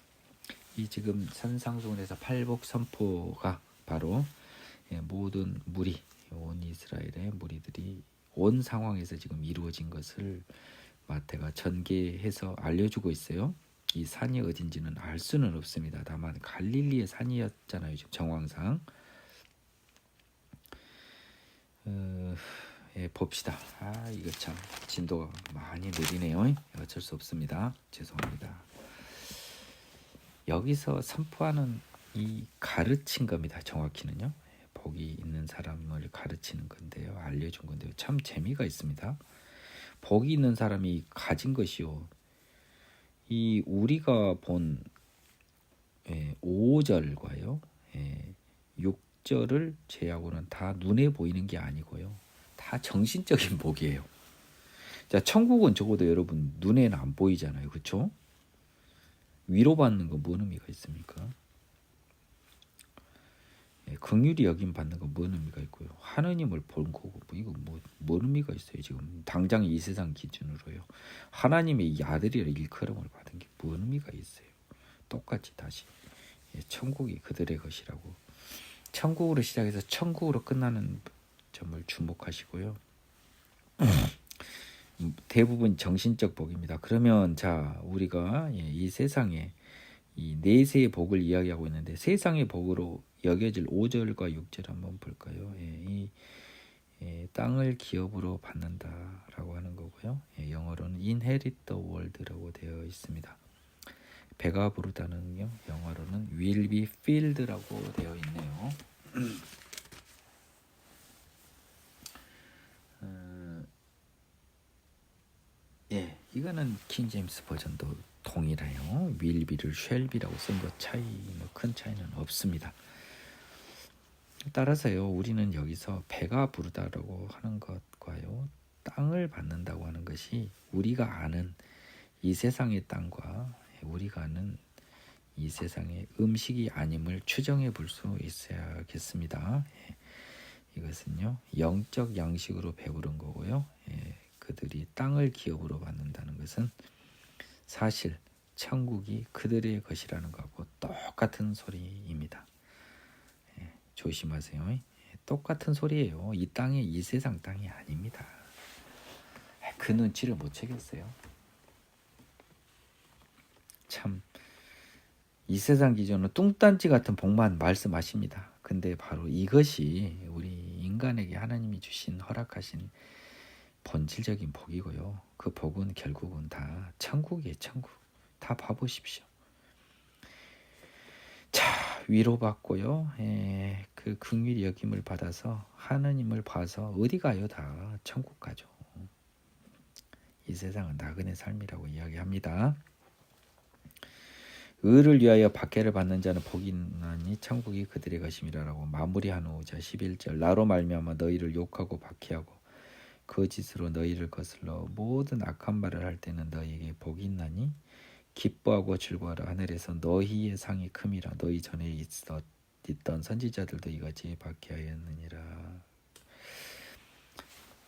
A: 이 지금 산상수훈에서 팔복 선포가 바로 모든 무리, 온 이스라엘의 무리들이 온 상황에서 지금 이루어진 것을 마태가 전개해서 알려주고 있어요. 이 산이 어딘지는 알 수는 없습니다. 다만 갈릴리의 산이었잖아요. 지금 정황상. 봅시다. 이거 참 진도가 많이 느리네요. 어쩔 수 없습니다. 죄송합니다. 여기서 선포하는 이 가르친 겁니다. 정확히는요. 복이 있는 사람을 가르치는 건데요. 알려준 건데요. 참 재미가 있습니다. 복이 있는 사람이 가진 것이요. 이 우리가 본 5절과요. 6절을 제하고는 다 눈에 보이는 게 아니고요. 다 정신적인 복이에요. 자, 천국은 적어도 여러분 눈에는 안 보이잖아요. 그렇죠? 위로받는 거 뭔 의미가 있습니까? 긍휼히 여김 받는 거 뭔 의미가 있고요. 하나님을 본 거고 이거 뭔 의미가 있어요. 지금 당장 이 세상 기준으로요. 하나님의 이 아들이라 일컬음을 받은 게 뭔 의미가 있어요. 똑같이 다시 천국이 그들의 것이라고. 천국으로 시작해서 천국으로 끝나는 점을 주목하시고요. 대부분 정신적 복입니다. 그러면 자, 우리가 이 세상에 이 내세의 복을 이야기하고 있는데 세상의 복으로 여겨질 5절과 6절 한번 볼까요? 이 땅을 기업으로 받는다라고 하는 거고요. 영어로는 inherit the world라고 되어 있습니다. 배가 부르다는요, 영어로는 will be filled라고 되어 있네요. 이거는 킹 제임스 버전도 동일해요. will be를 shall be라고 쓴 것 차이, 큰 차이는 없습니다. 따라서요, 우리는 여기서 배가 부르다라고 하는 것과요, 땅을 받는다고 하는 것이 우리가 아는 이 세상의 땅과 우리가 아는 이 세상의 음식이 아님을 추정해 볼 수 있어야겠습니다. 이것은요, 영적 양식으로 배부른 거고요. 그들이 땅을 기업으로 받는다는 것은 사실 천국이 그들의 것이라는 것하고 똑같은 소리입니다. 조심하세요. 똑같은 소리예요. 이 땅이 이 세상 땅이 아닙니다. 그 눈치를 못 채겠어요. 참, 이 세상 기준으로 뚱딴지 같은 복만 말씀하십니다. 근데 바로 이것이 우리 인간에게 하나님이 주신, 허락하신 본질적인 복이고요. 그 복은 결국은 다 천국이에요. 천국. 다 봐보십시오. 자, 위로받고요. 그 긍휼히 여김을 받아서 하나님을 봐서 어디 가요? 다 천국 가죠. 이 세상은 나그네 삶이라고 이야기합니다. 의를 위하여 박해를 받는 자는 복이 있나니 천국이 그들의 것임이라라고 마무리한 후 자 11절 나로 말미암아 너희를 욕하고 박해하고 거짓으로 너희를 거슬러 모든 악한 말을 할 때는 너희에게 복이 있나니 기뻐하고 즐거워하라. 하늘에서 너희의 상이 큼이라. 너희 전에 있던 선지자들도 이같이 박해하였느니라.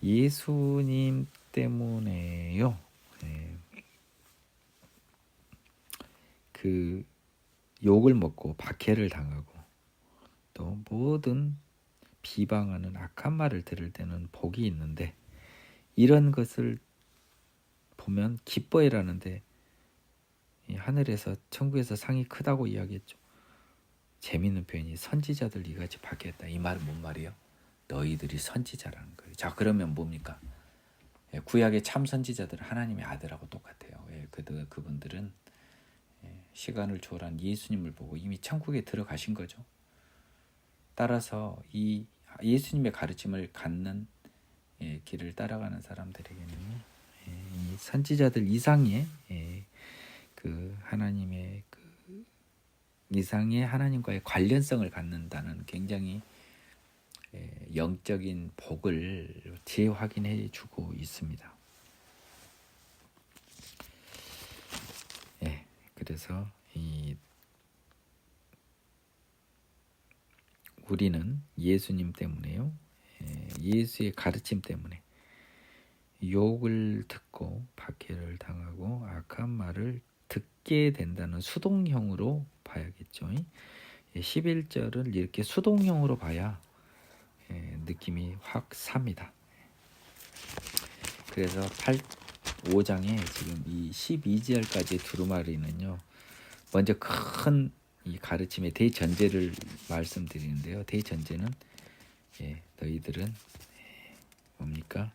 A: 예수님 때문에요. 그 욕을 먹고 박해를 당하고 또 모든 비방하는 악한 말을 들을 때는 복이 있는데 이런 것을 보면 기뻐해라는데 하늘에서 천국에서 상이 크다고 이야기했죠. 재미있는 표현이 선지자들 이같이 박해했다. 이 말은 뭔 말이에요? 너희들이 선지자라는 거예요. 자, 그러면 뭡니까? 구약의 참 선지자들은 하나님의 아들하고 똑같아요. 그분들은 시간을 초월한 예수님을 보고 이미 천국에 들어가신 거죠. 따라서 이 예수님의 가르침을 갖는 길을 따라가는 사람들에게는 이 선지자들 이상의 그 하나님의 그 이상의 하나님과의 관련성을 갖는다는 굉장히 영적인 복을 재확인해 주고 있습니다. 그래서 우리는 예수님 때문에요. 예수의 가르침 때문에 욕을 듣고 박해를 당하고 악한 말을 듣게 된다는 수동형으로 봐야겠죠. 11절을 이렇게 수동형으로 봐야 느낌이 확 삽니다. 그래서 5장에 지금 이 12절까지 두루마리는요. 먼저 큰 이 가르침의 대전제를 말씀드리는데요. 대전제는 너희들은 뭡니까?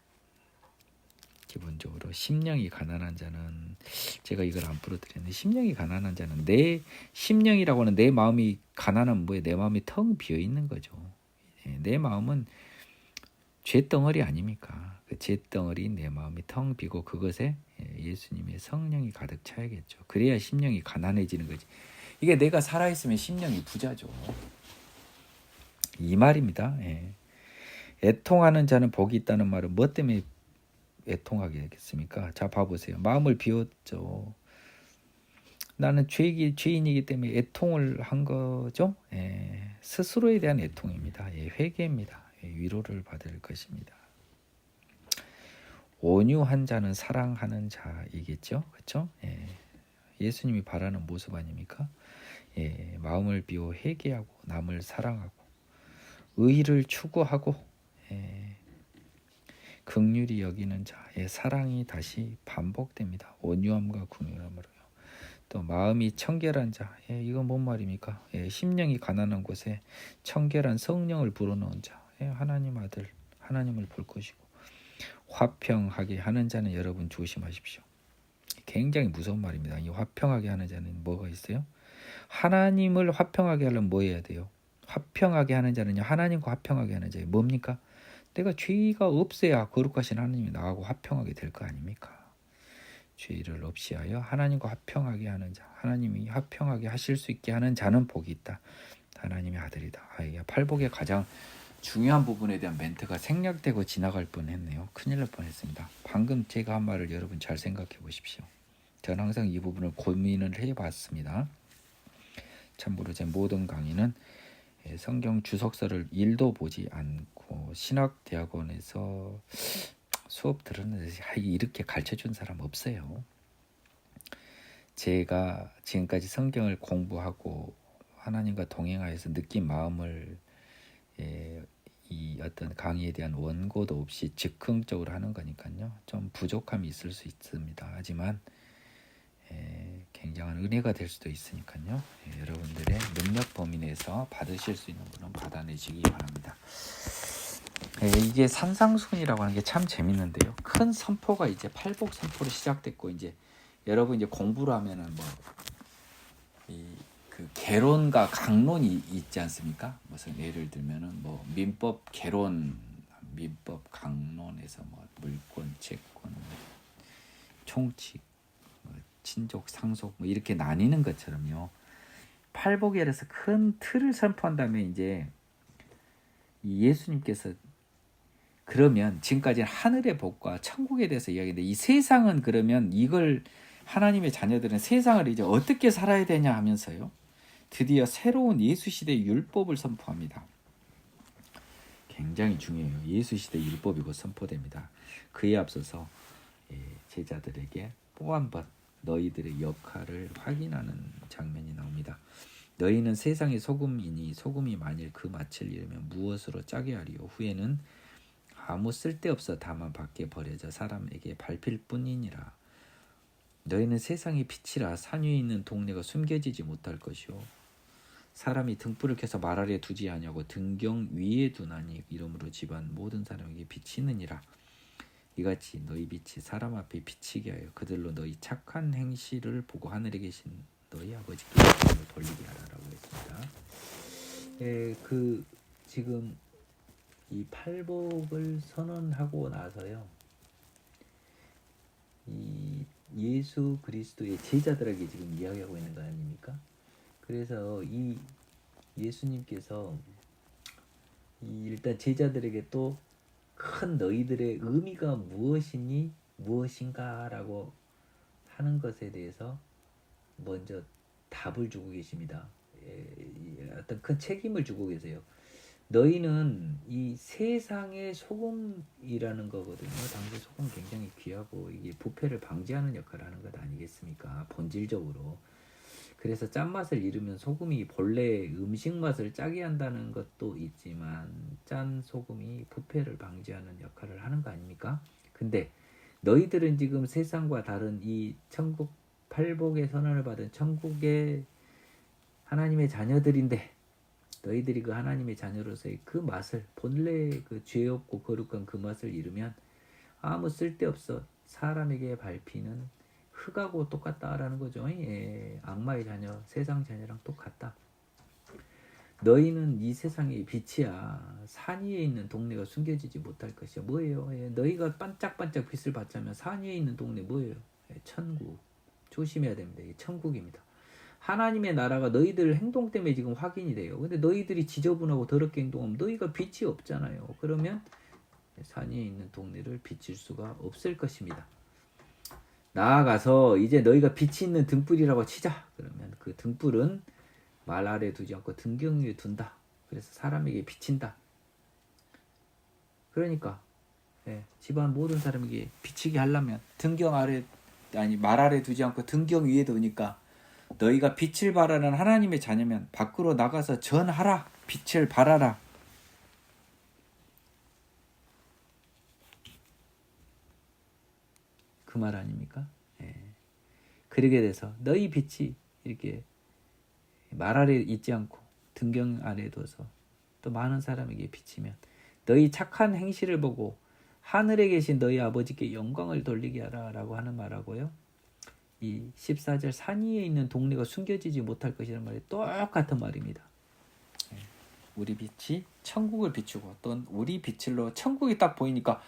A: 기본적으로 심령이 가난한 자는 제가 이걸 안 풀어드렸는데 심령이 가난한 자는 내 심령이라고 하는 내 마음이 가난한 뭐예요? 내 마음이 텅 비어 있는 거죠. 내 마음은 죄덩어리 아닙니까? 그 죄덩어리 내 마음이 텅 비고 그것에 예수님의 성령이 가득 차야겠죠. 그래야 심령이 가난해지는 거지. 이게 내가 살아있으면 심령이 부자죠. 이 말입니다. 애통하는 자는 복이 있다는 말은 뭐 때문에 애통하게 되겠습니까? 자, 봐보세요. 마음을 비웠죠. 나는 죄인이기 때문에 애통을 한 거죠. 스스로에 대한 애통입니다. 회개입니다. 위로를 받을 것입니다. 온유한 자는 사랑하는 자이겠죠. 그렇죠? 예수님이 바라는 모습 아닙니까? 마음을 비워 회개하고 남을 사랑하고 의를 추구하고 긍휼히 여기는 자의 사랑이 다시 반복됩니다. 온유함과 긍휼함으로요. 또 마음이 청결한 자, 이건 뭔 말입니까? 심령이 가난한 곳에 청결한 성령을 불어넣은 자, 하나님 아들, 하나님을 볼 것이고 화평하게 하는 자는 여러분 조심하십시오. 굉장히 무서운 말입니다. 이 화평하게 하는 자는 뭐가 있어요? 하나님을 화평하게 하려면 뭐 해야 돼요? 화평하게 하는 자는요, 하나님과 화평하게 하는 자예요. 뭡니까? 내가 죄가 없어야 거룩하신 하나님이 나하고 화평하게 될 거 아닙니까? 죄를 없이 하여 하나님과 화평하게 하는 자, 하나님이 화평하게 하실 수 있게 하는 자는 복이 있다. 하나님의 아들이다. 팔복의 가장 중요한 부분에 대한 멘트가 생략되고 지나갈 뻔했네요. 큰일 날 뻔했습니다. 방금 제가 한 말을 여러분 잘 생각해 보십시오. 저는 항상 이 부분을 고민을 해봤습니다. 참고로 제 모든 강의는 성경 주석서를 1도 보지 않고 신학대학원에서 수업 들었는데 이렇게 가르쳐준 사람 없어요. 제가 지금까지 성경을 공부하고 하나님과 동행하여서 느낀 마음을 이 어떤 강의에 대한 원고도 없이 즉흥적으로 하는 거니까요. 좀 부족함이 있을 수 있습니다. 하지만 굉장한 은혜가 될 수도 있으니까요. 여러분들의 능력 범위 내에서 받으실 수 있는 분은 받아내시기 바랍니다. 이게 산상순이라고 하는 게 참 재밌는데요. 큰 선포가 이제 팔복 선포로 시작됐고 이제 여러분 이제 공부를 하면은 그 개론과 강론이 있지 않습니까? 무슨 예를 들면은 민법 개론, 민법 강론에서 물권, 채권, 총칙, 친족, 상속 이렇게 나뉘는 것처럼요. 팔복에 대해서 큰 틀을 선포한 다음에 이제 예수님께서 그러면 지금까지는 하늘의 복과 천국에 대해서 이야기했는데 이 세상은 그러면 이걸 하나님의 자녀들은 세상을 이제 어떻게 살아야 되냐 하면서요. 드디어 새로운 예수 시대의 율법을 선포합니다. 굉장히 중요해요. 예수 시대 율법이 곧 선포됩니다. 그에 앞서서 제자들에게 또 한 번 너희들의 역할을 확인하는 장면이 나옵니다. 너희는 세상의 소금이니 소금이 만일 그 맛을 잃으면 무엇으로 짜게 하리요? 후에는 아무 쓸데없어 다만 밖에 버려져 사람에게 밟힐 뿐이니라. 너희는 세상의 빛이라 산 위에 있는 동네가 숨겨지지 못할 것이요 사람이 등불을 켜서 말 아래 두지 아니하고 등경 위에 두나니 이러므로 집안 모든 사람에게 비치느니라. 이같이 너희 빛이 사람 앞에 비치게 하여 그들로 너희 착한 행실을 보고 하늘에 계신 너희 아버지께 영광을 돌리게 하라라고 했습니다. 지금 이 팔복을 선언하고 나서요. 이 예수 그리스도의 제자들에게 지금 이야기하고 있는 거 아닙니까? 그래서 이 예수님께서 일단 제자들에게 또 큰 너희들의 의미가 무엇인가라고 하는 것에 대해서 먼저 답을 주고 계십니다. 어떤 큰 책임을 주고 계세요. 너희는 이 세상의 소금이라는 거거든요. 당시 소금 굉장히 귀하고 이게 부패를 방지하는 역할을 하는 것 아니겠습니까? 본질적으로. 그래서 짠맛을 잃으면 소금이 본래 음식 맛을 짜게 한다는 것도 있지만 짠 소금이 부패를 방지하는 역할을 하는 거 아닙니까? 근데 너희들은 지금 세상과 다른 이 천국 팔복의 선언을 받은 천국의 하나님의 자녀들인데 너희들이 그 하나님의 자녀로서의 그 맛을 본래 그 죄 없고 거룩한 그 맛을 잃으면 아무 쓸데없어 사람에게 밟히는 흙하고 똑같다라는 거죠. 악마의 자녀, 세상 자녀랑 똑같다. 너희는 이 세상의 빛이야. 산 위에 있는 동네가 숨겨지지 못할 것이야. 뭐예요? 너희가 반짝반짝 빛을 받자면 산 위에 있는 동네 뭐예요? 천국. 조심해야 됩니다. 이게 천국입니다. 하나님의 나라가 너희들 행동 때문에 지금 확인이 돼요. 근데 너희들이 지저분하고 더럽게 행동하면 너희가 빛이 없잖아요. 그러면 산 위에 있는 동네를 비칠 수가 없을 것입니다. 나아가서 이제 너희가 빛이 있는 등불이라고 치자. 그러면 그 등불은 말 아래 두지 않고 등경 위에 둔다. 그래서 사람에게 비친다. 그러니까 집안 모든 사람에게 비치게 하려면 말 아래 두지 않고 등경 위에 두니까 너희가 빛을 발하는 하나님의 자녀면 밖으로 나가서 전하라. 빛을 발하라. 그 말 아닙니까? 예. 그러게 돼서 너희 빛이 이렇게 말 아래 있지 않고 등경 아래 둬서 또 많은 사람에게 비치면 너희 착한 행실을 보고 하늘에 계신 너희 아버지께 영광을 돌리게 하라 라고 하는 말하고요. 이 14절 산 위에 있는 동네가 숨겨지지 못할 것이라는 말이 똑같은 말입니다. 우리 빛이 천국을 비추고 또 우리 빛을로 천국이 딱 보이니까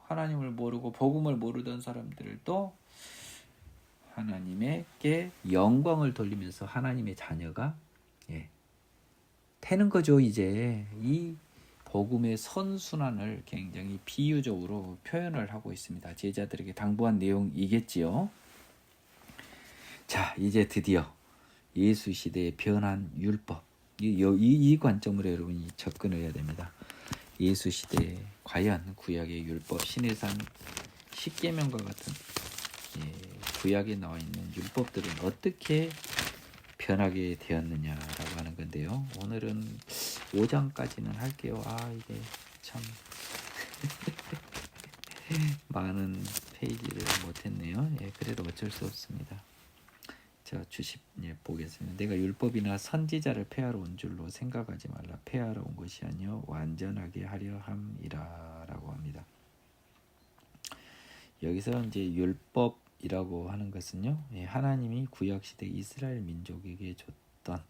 A: 하나님을 모르고 복음을 모르던 사람들도 하나님에게 영광을 돌리면서 하나님의 자녀가 되는 거죠. 이제 이 복음의 선순환을 굉장히 비유적으로 표현을 하고 있습니다. 제자들에게 당부한 내용이겠지요. 자, 이제 드디어 예수 시대의 변한 율법, 이 관점으로 여러분이 접근을 해야 됩니다. 예수 시대에 과연 구약의 율법, 시내산 십계명과 같은 구약에 나와 있는 율법들은 어떻게 변하게 되었느냐라고 하는 건데요. 오늘은 5장까지는 할게요. 이게 참 많은 페이지를 못했네요. 그래도 어쩔 수 없습니다. 자, 보겠습니다. 내가 율법이나 선지자를 폐하러 온 줄로 생각하지 말라. 폐하러 온 것이 아니요 완전하게 하려 함이라라고 합니다. 여기서 이제 율법이라고 하는 것은요, 하나님이 구약 시대 이스라엘 민족에게 줬던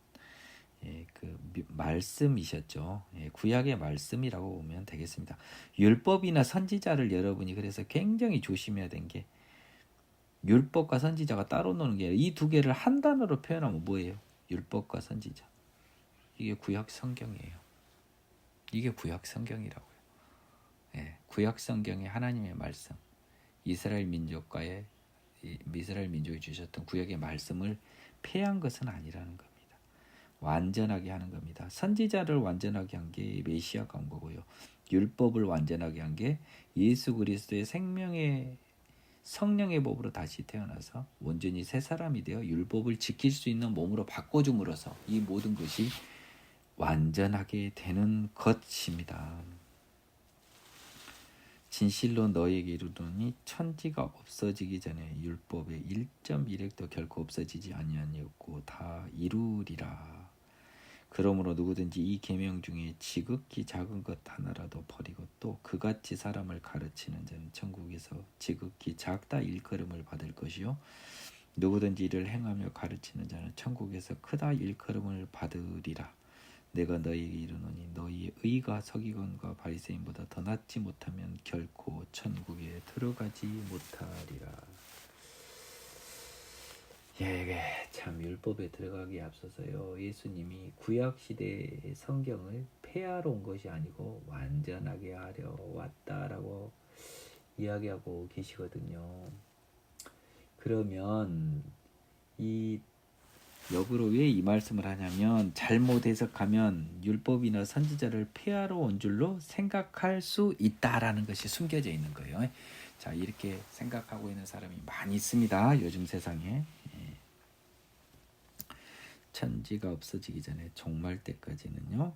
A: 그 말씀이셨죠. 구약의 말씀이라고 보면 되겠습니다. 율법이나 선지자를 여러분이 그래서 굉장히 조심해야 된 게 율법과 선지자가 따로 노는 게 아니라 이 두 개를 한 단어로 표현하면 뭐예요? 율법과 선지자. 이게 구약 성경이에요. 이게 구약 성경이라고요. 구약 성경의 하나님의 말씀, 이스라엘 민족이 주셨던 구약의 말씀을 폐한 것은 아니라는 겁니다. 완전하게 하는 겁니다. 선지자를 완전하게 한 게 메시아가 온 거고요. 율법을 완전하게 한 게 예수 그리스도의 성령의 법으로 다시 태어나서 온전히 새 사람이 되어 율법을 지킬 수 있는 몸으로 바꿔줌으로써 이 모든 것이 완전하게 되는 것입니다. 진실로 너에게 이르노니 천지가 없어지기 전에 율법의 1.1획도 결코 없어지지 아니하였고 다 이루리라. 그러므로 누구든지 이 계명 중에 지극히 작은 것 하나라도 버리고 또 그같이 사람을 가르치는 자는 천국에서 지극히 작다 일컬음을 받을 것이요 누구든지 이를 행하며 가르치는 자는 천국에서 크다 일컬음을 받으리라. 내가 너희에게 이르노니 너희의 의가 서기관과 바리새인보다 더 낫지 못하면 결코 천국에 들어가지 못하리라. 참 율법에 들어가기에 앞서서요, 예수님이 구약 시대의 성경을 폐하러 온 것이 아니고 완전하게 하려 왔다라고 이야기하고 계시거든요. 그러면 이 역으로 왜 이 말씀을 하냐면 잘못 해석하면 율법이나 선지자를 폐하러 온 줄로 생각할 수 있다라는 것이 숨겨져 있는 거예요. 자, 이렇게 생각하고 있는 사람이 많이 있습니다. 요즘 세상에. 천지가 없어지기 전에 종말 때까지는요,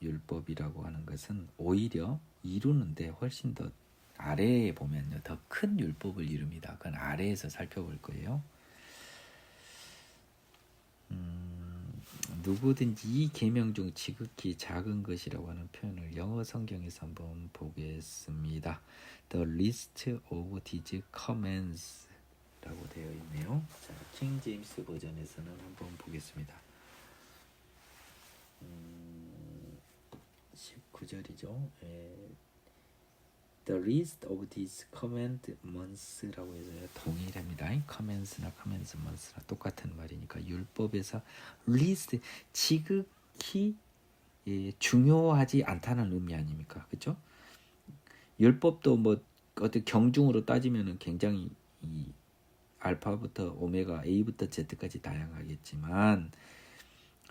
A: 율법이라고 하는 것은 오히려 이루는데 훨씬 더 아래에 보면요, 더 큰 율법을 이룹니다. 그건 아래에서 살펴볼 거예요. 누구든지 이 계명 중 지극히 작은 것이라고 하는 표현을 영어 성경에서 한번 보겠습니다. The least of these commands 라고 되어 있네요. 자, 킹 제임스 버전에서는 한번 보겠습니다. 19절이죠. The least of these commandments라고 해서 동일합니다. commands나 commandments나 똑같은 말이니까 율법에서 least 지극히 중요하지 않다는 의미 아닙니까? 그렇죠? 율법도 뭐 어떤 경중으로 따지면은 굉장히 이 알파부터 오메가 A부터 Z까지 다양하겠지만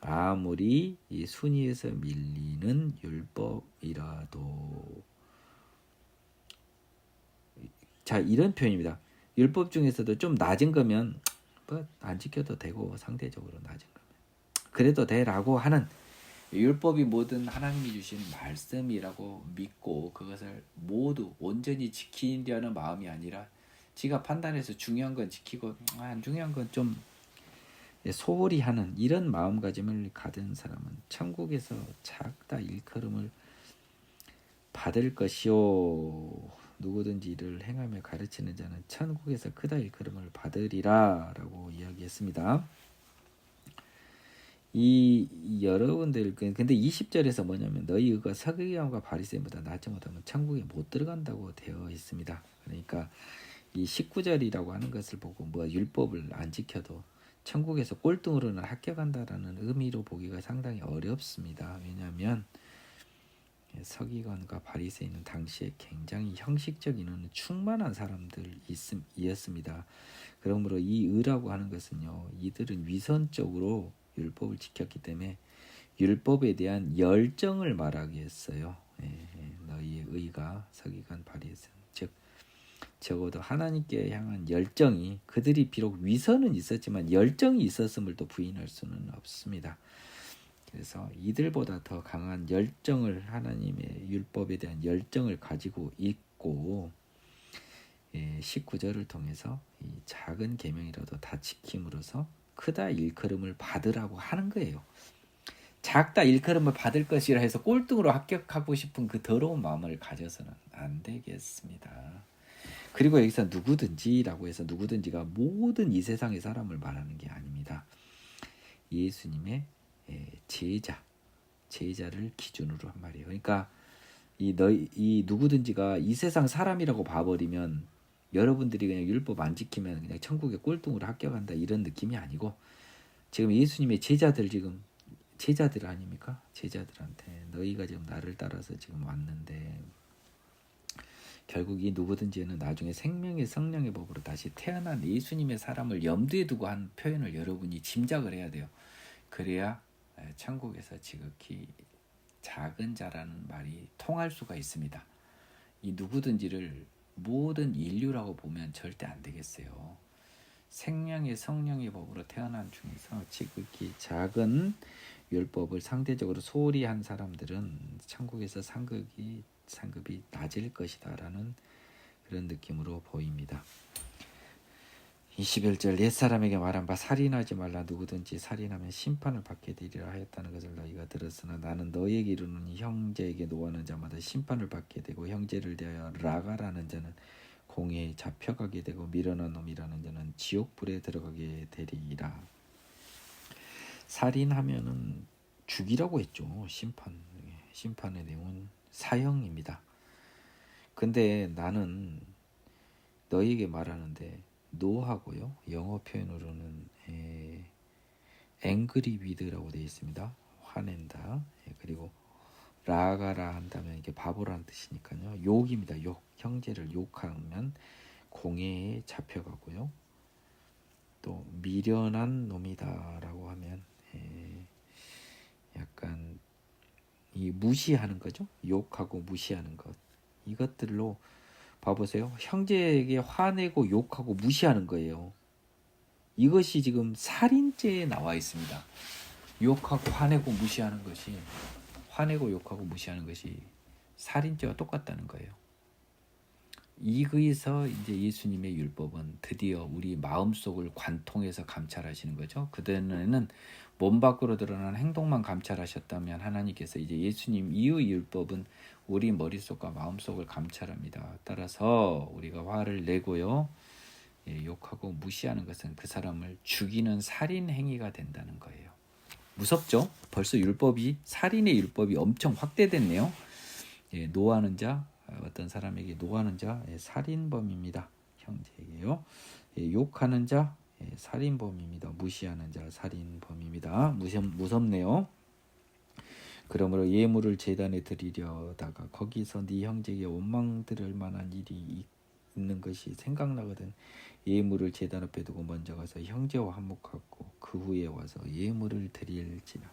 A: 아무리 이 순위에서 밀리는 율법이라도 자, 이런 표현입니다. 율법 중에서도 좀 낮은 거면 뭐 안 지켜도 되고 상대적으로 낮은 거면 그래도 돼라고 하는 율법이 뭐든 하나님이 주신 말씀이라고 믿고 그것을 모두 온전히 지키려는 마음이 아니라 지가 판단해서 중요한 건 지키고 안 중요한 건 좀 소홀히 하는 이런 마음가짐을 가진 사람은 천국에서 작다 일컬음을 받을 것이요. 누구든지 이를 행하며 가르치는 자는 천국에서 크다 일컬음을 받으리라 라고 이야기했습니다. 이 여러분들 근데 20절에서 뭐냐면 너희 의가 서기관과 바리새인보다 낫지 못하면 천국에 못 들어간다고 되어 있습니다. 그러니까 이 19절이라고 하는 것을 보고 뭐 율법을 안 지켜도 천국에서 꼴등으로는 합격한다라는 의미로 보기가 상당히 어렵습니다. 왜냐하면 서기관과 바리새인은 당시에 굉장히 형식적인 충만한 사람들이었습니다. 그러므로 이 의라고 하는 것은요, 이들은 위선적으로 율법을 지켰기 때문에 율법에 대한 열정을 말하게 했어요. 너희의 의가 서기관 바리새인, 즉 적어도 하나님께 향한 열정이 그들이 비록 위선은 있었지만 열정이 있었음을 또 부인할 수는 없습니다. 그래서 이들보다 더 강한 열정을 하나님의 율법에 대한 열정을 가지고 있고 19절을 통해서 이 작은 계명이라도 다 지킴으로써 크다 일컬음을 받으라고 하는 거예요. 작다 일컬음을 받을 것이라 해서 꼴등으로 합격하고 싶은 그 더러운 마음을 가져서는 안 되겠습니다. 그리고 여기서 누구든지라고 해서 누구든지가 모든 이 세상의 사람을 말하는 게 아닙니다. 예수님의 제자를 기준으로 한 말이에요. 그러니까 이 누구든지가 이 세상 사람이라고 봐버리면 여러분들이 그냥 율법 안 지키면 그냥 천국에 꼴등으로 합격한다 이런 느낌이 아니고 지금 예수님의 제자들 아닙니까? 제자들한테 너희가 지금 나를 따라서 지금 왔는데 결국 이 누구든지는 나중에 생명의 성령의 법으로 다시 태어난 예수님의 사람을 염두에 두고 한 표현을 여러분이 짐작을 해야 돼요. 그래야 천국에서 지극히 작은 자라는 말이 통할 수가 있습니다. 이 누구든지를 모든 인류라고 보면 절대 안 되겠어요. 생명의 성령의 법으로 태어난 중에서 지극히 작은 율법을 상대적으로 소홀히 한 사람들은 천국에서 상급이 낮을 것이다라는 그런 느낌으로 보입니다. 21절 옛사람에게 말한 바 살인하지 말라 누구든지 살인하면 심판을 받게 되리라 하였다는 것을 너희가 들었으나 나는 너희에게 이르노니 형제에게 노하는 자마다 심판을 받게 되고 형제를 대하여 라가라는 자는 공회에 잡혀가게 되고 미련한 놈이라는 자는 지옥불에 들어가게 되리라. 살인하면은 죽이라고 했죠. 심판의 내용은 사형입니다. 근데 나는 너희에게 말하는데 노하고요. 영어 표현으로는 angry with라고 되어 있습니다. 화낸다. 그리고 라가라 한다면 이게 바보라는 뜻이니까요. 욕입니다. 욕. 형제를 욕하면 공회에 잡혀가고요. 또 미련한 놈이다라고 하면 약간 이 무시하는 거죠. 욕하고 무시하는 것. 이것들로 봐보세요. 형제에게 화내고 욕하고 무시하는 거예요. 이것이 지금 살인죄에 나와 있습니다. 욕하고 화내고 무시하는 것이 화내고 욕하고 무시하는 것이 살인죄와 똑같다는 거예요. 이거에서 이제 예수님의 율법은 드디어 우리 마음속을 관통해서 감찰하시는 거죠. 그전에는 몸 밖으로 드러나는 행동만 감찰하셨다면 하나님께서 이제 예수님 이후 율법은 우리 머릿속과 마음속을 감찰합니다. 따라서 우리가 화를 내고요. 욕하고 무시하는 것은 그 사람을 죽이는 살인 행위가 된다는 거예요. 무섭죠? 벌써 살인의 율법이 엄청 확대됐네요. 노하는 자, 어떤 사람에게 노하는 자 살인범입니다. 형제에게요. 욕하는 자 살인범입니다. 무시하는 자 살인범입니다. 무섭네요. 그러므로 예물을 제단에 드리려다가 거기서 네 형제에게 원망 들을 만한 일이 있는 것이 생각나거든. 예물을 제단 앞에 두고 먼저 가서 형제와 한몫하고 그 후에 와서 예물을 드릴지라.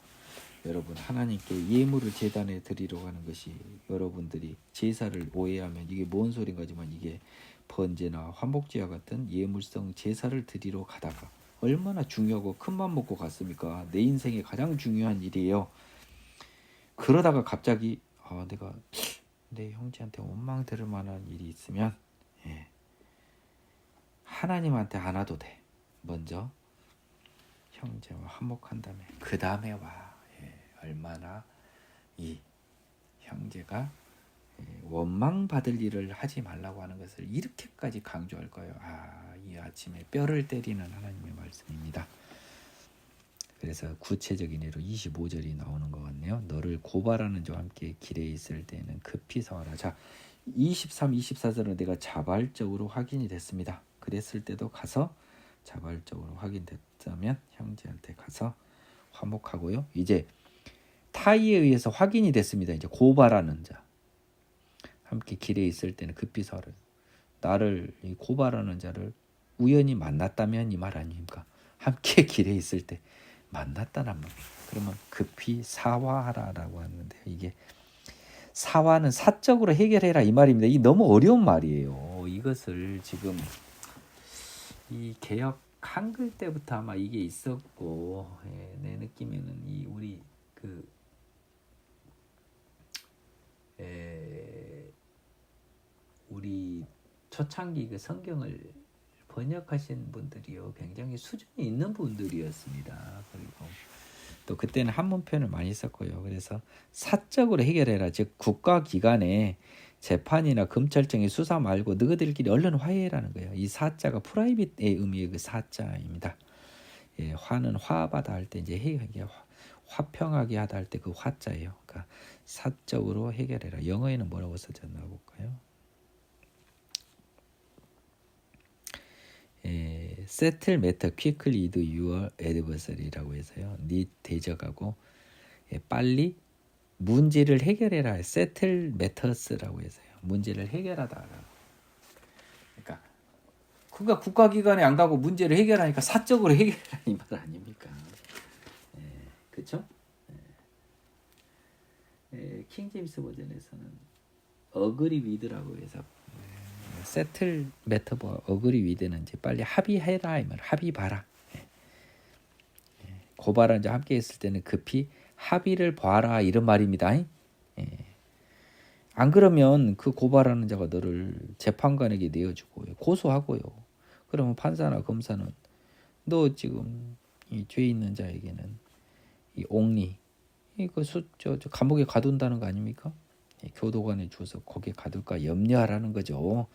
A: 여러분 하나님께 예물을 제단에 드리러 가는 것이 여러분들이 제사를 오해하면 이게 뭔 소린가지만 이게 번제나 화목제와 같은 예물성 제사를 드리러 가다가 얼마나 중요하고 큰맘 먹고 갔습니까? 내 인생에 가장 중요한 일이에요. 그러다가 갑자기 내가 내 형제한테 원망 들을 만한 일이 있으면 하나님한테 안 와도 돼. 먼저 형제와 화목한 다음에 그 다음에 와. 얼마나 이 형제가 원망 받을 일을 하지 말라고 하는 것을 이렇게까지 강조할 거예요. 이 아침에 뼈를 때리는 하나님의 말씀입니다. 그래서 구체적인 예로 25절이 나오는 것 같네요. 너를 고발하는 자와 함께 길에 있을 때는 급히 사와라. 자, 23, 24절은 내가 자발적으로 확인이 됐습니다. 그랬을 때도 가서 자발적으로 확인됐다면 형제한테 가서 화목하고요. 이제 타의에 의해서 확인이 됐습니다. 이제 고발하는 자 함께 길에 있을 때는 급히 사와라. 나를 고발하는 자를 우연히 만났다면 이 말 아닙니까? 함께 길에 있을 때 만났다는 말. 그러면 급히 사화하라라고 하는데 이게 사화는 사적으로 해결해라 이 말입니다. 이 너무 어려운 말이에요. 이것을 지금 이 개역 한글 때부터 아마 이게 있었고 내 느낌에는 이 우리 우리 초창기 그 성경을 번역하신 분들이요 굉장히 수준이 있는 분들이었습니다. 그리고 또 그때는 한문 표현을 많이 썼고요. 그래서 사적으로 해결해라. 즉 국가기관에 재판이나 검찰청의 수사 말고 너희들끼리 얼른 화해라는 거예요. 이 사자가 프라이빗의 의미의 그 사자입니다. 화는 화하다 할 때 이제 화평하게 하다 할 때 그 화자예요. 그러니까 사적으로 해결해라. 영어에는 뭐라고 써졌나 볼까요? settle matter quickly with your adversary라고 해서요. 네 대적하고 빨리 문제를 해결해라. settle matters라고 해서요. 문제를 해결하다. 그러니까 국가기관에 안 가고 문제를 해결하니까 사적으로 해결하라 이 말 아닙니까? 그렇죠? 킹제임스 버전에서는 agree with라고 해서 settle matter agree with는 이제 빨리 합의해라 이 말. 합의 봐라. 고발한 자 함께 있을 때는 급히 합의를 봐라 이런 말입니다. 안 그러면 그 고발하는 자가 너를 재판관에게 내어주고 고소하고요. 그러면 판사나 검사는 너 지금 이 죄 있는 자에게는 이 옥리 이거 저 감옥에 가둔다는 거 아닙니까? 교도관에 줘서 거기에 가둘까 염려하라는 거죠.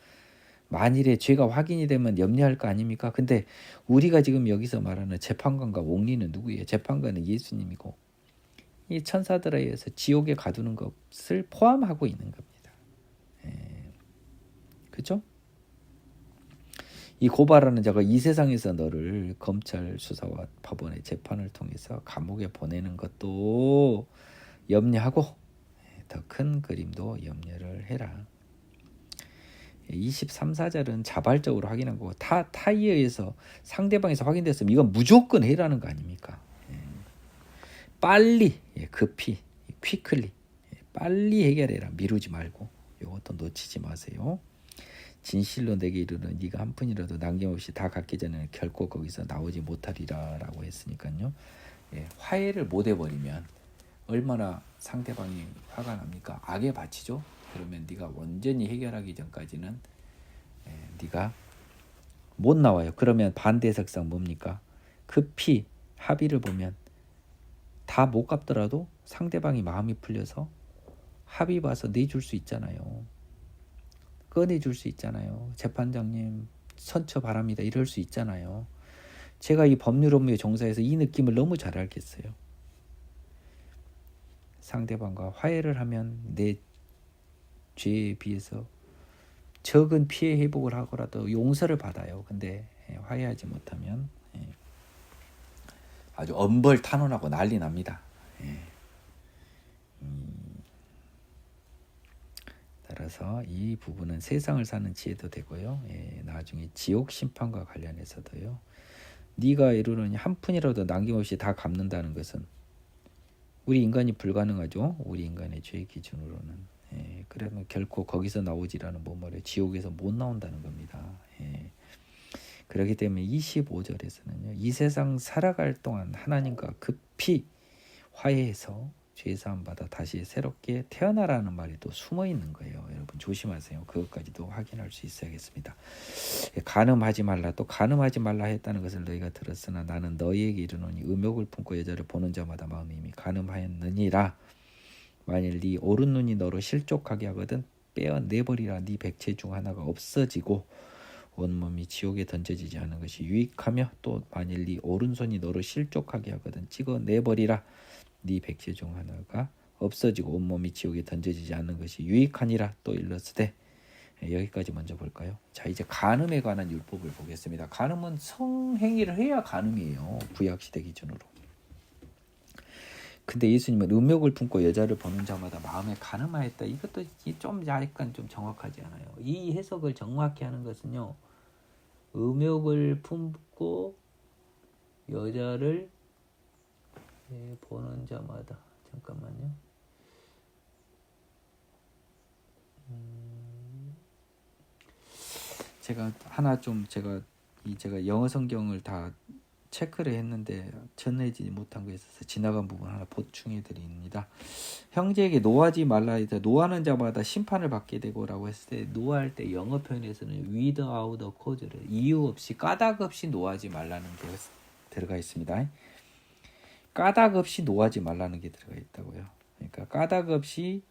A: 만일에 죄가 확인이 되면 염려할 거 아닙니까? 근데 우리가 지금 여기서 말하는 재판관과 옥리는 누구예요? 재판관은 예수님이고 이 천사들에 의해서 지옥에 가두는 것을 포함하고 있는 겁니다. 그렇죠? 이 고발하는 자가 이 세상에서 너를 검찰 수사와 법원의 재판을 통해서 감옥에 보내는 것도 염려하고 더 큰 그림도 염려를 해라. 23, 4절은 자발적으로 확인한 거고 타의에 의해서 상대방에서 확인됐으면 이건 무조건 해라는 거 아닙니까? 빨리 급히 quickly 빨리 해결해라. 미루지 말고 이것도 놓치지 마세요. 진실로 내게 이르는 네가 한 푼이라도 남김없이 다 갚기 전에는 결코 거기서 나오지 못하리라 라고 했으니까요. 화해를 못 해버리면 얼마나 상대방이 화가 납니까? 악에 바치죠. 그러면 네가 완전히 해결하기 전까지는 네가 못 나와요. 그러면 반대 해석상 뭡니까? 급히 합의를 보면 다 못 갚더라도 상대방이 마음이 풀려서 합의 봐서 내줄 수 있잖아요. 꺼내줄 수 있잖아요. 재판장님 선처 바랍니다. 이럴 수 있잖아요. 제가 이 법률 업무에 종사해서 이 느낌을 너무 잘 알겠어요. 상대방과 화해를 하면 내 죄에 비해서 적은 피해 회복을 하고라도 용서를 받아요. 근데 화해하지 못하면 아주 엄벌 탄원하고 난리 납니다. 따라서 이 부분은 세상을 사는 지혜도 되고요. 나중에 지옥 심판과 관련해서도요. 네가 이루는 한 푼이라도 남김없이 다 갚는다는 것은 우리 인간이 불가능하죠. 우리 인간의 죄 기준으로는 그러면 결코 거기서 나오지라는 뭐 말이에요. 지옥에서 못 나온다는 겁니다. 그렇기 때문에 25절에서는요. 이 세상 살아갈 동안 하나님과 급히 화해해서 죄사함 받아 다시 새롭게 태어나라는 말이 또 숨어 있는 거예요. 여러분 조심하세요. 그것까지도 확인할 수 있어야겠습니다. 간음하지 말라. 또 간음하지 말라 했다는 것을 너희가 들었으나 나는 너희에게 이르노니 음욕을 품고 여자를 보는 자마다 마음이 이미 간음하였느니라. 만일 네 오른 눈이 너로 실족하게 하거든 빼어내버리라. 네 백체 중 하나가 없어지고 온몸이 지옥에 던져지지 않은 것이 유익하며 또 만일 네 오른손이 너로 실족하게 하거든 찍어내버리라. 네 백체 중 하나가 없어지고 온몸이 지옥에 던져지지 않는 것이 유익하니라. 또 일렀으되 여기까지 먼저 볼까요? 자, 이제 간음에 관한 율법을 보겠습니다. 간음은 성행위를 해야 간음이에요. 구약시대 기준으로. 근데 예수님은 음욕을 품고 여자를 보는 자마다 마음에 간음하였다. 이것도 좀 약간 좀 정확하지 않아요. 이 해석을 정확히 하는 것은요. 음욕을 품고 여자를 보는 자마다 잠깐만요. 제가 하나 좀 제가 영어 성경을 다 체크를 했는데 전해지 못한 거 있어서 지나간 부분 하나 보충해 드립니다. 형제에게 노하지 말라 해서 노하는 자마다 심판을 받게 되고라고 했을 때 노할 때 영어 표현에서는 without a cause를 이유 없이 까닭 없이 노하지 말라는 게 들어가 있습니다. 까닭 없이 노하지 말라는 게 들어가 있다고요. 그러니까 까닭 없이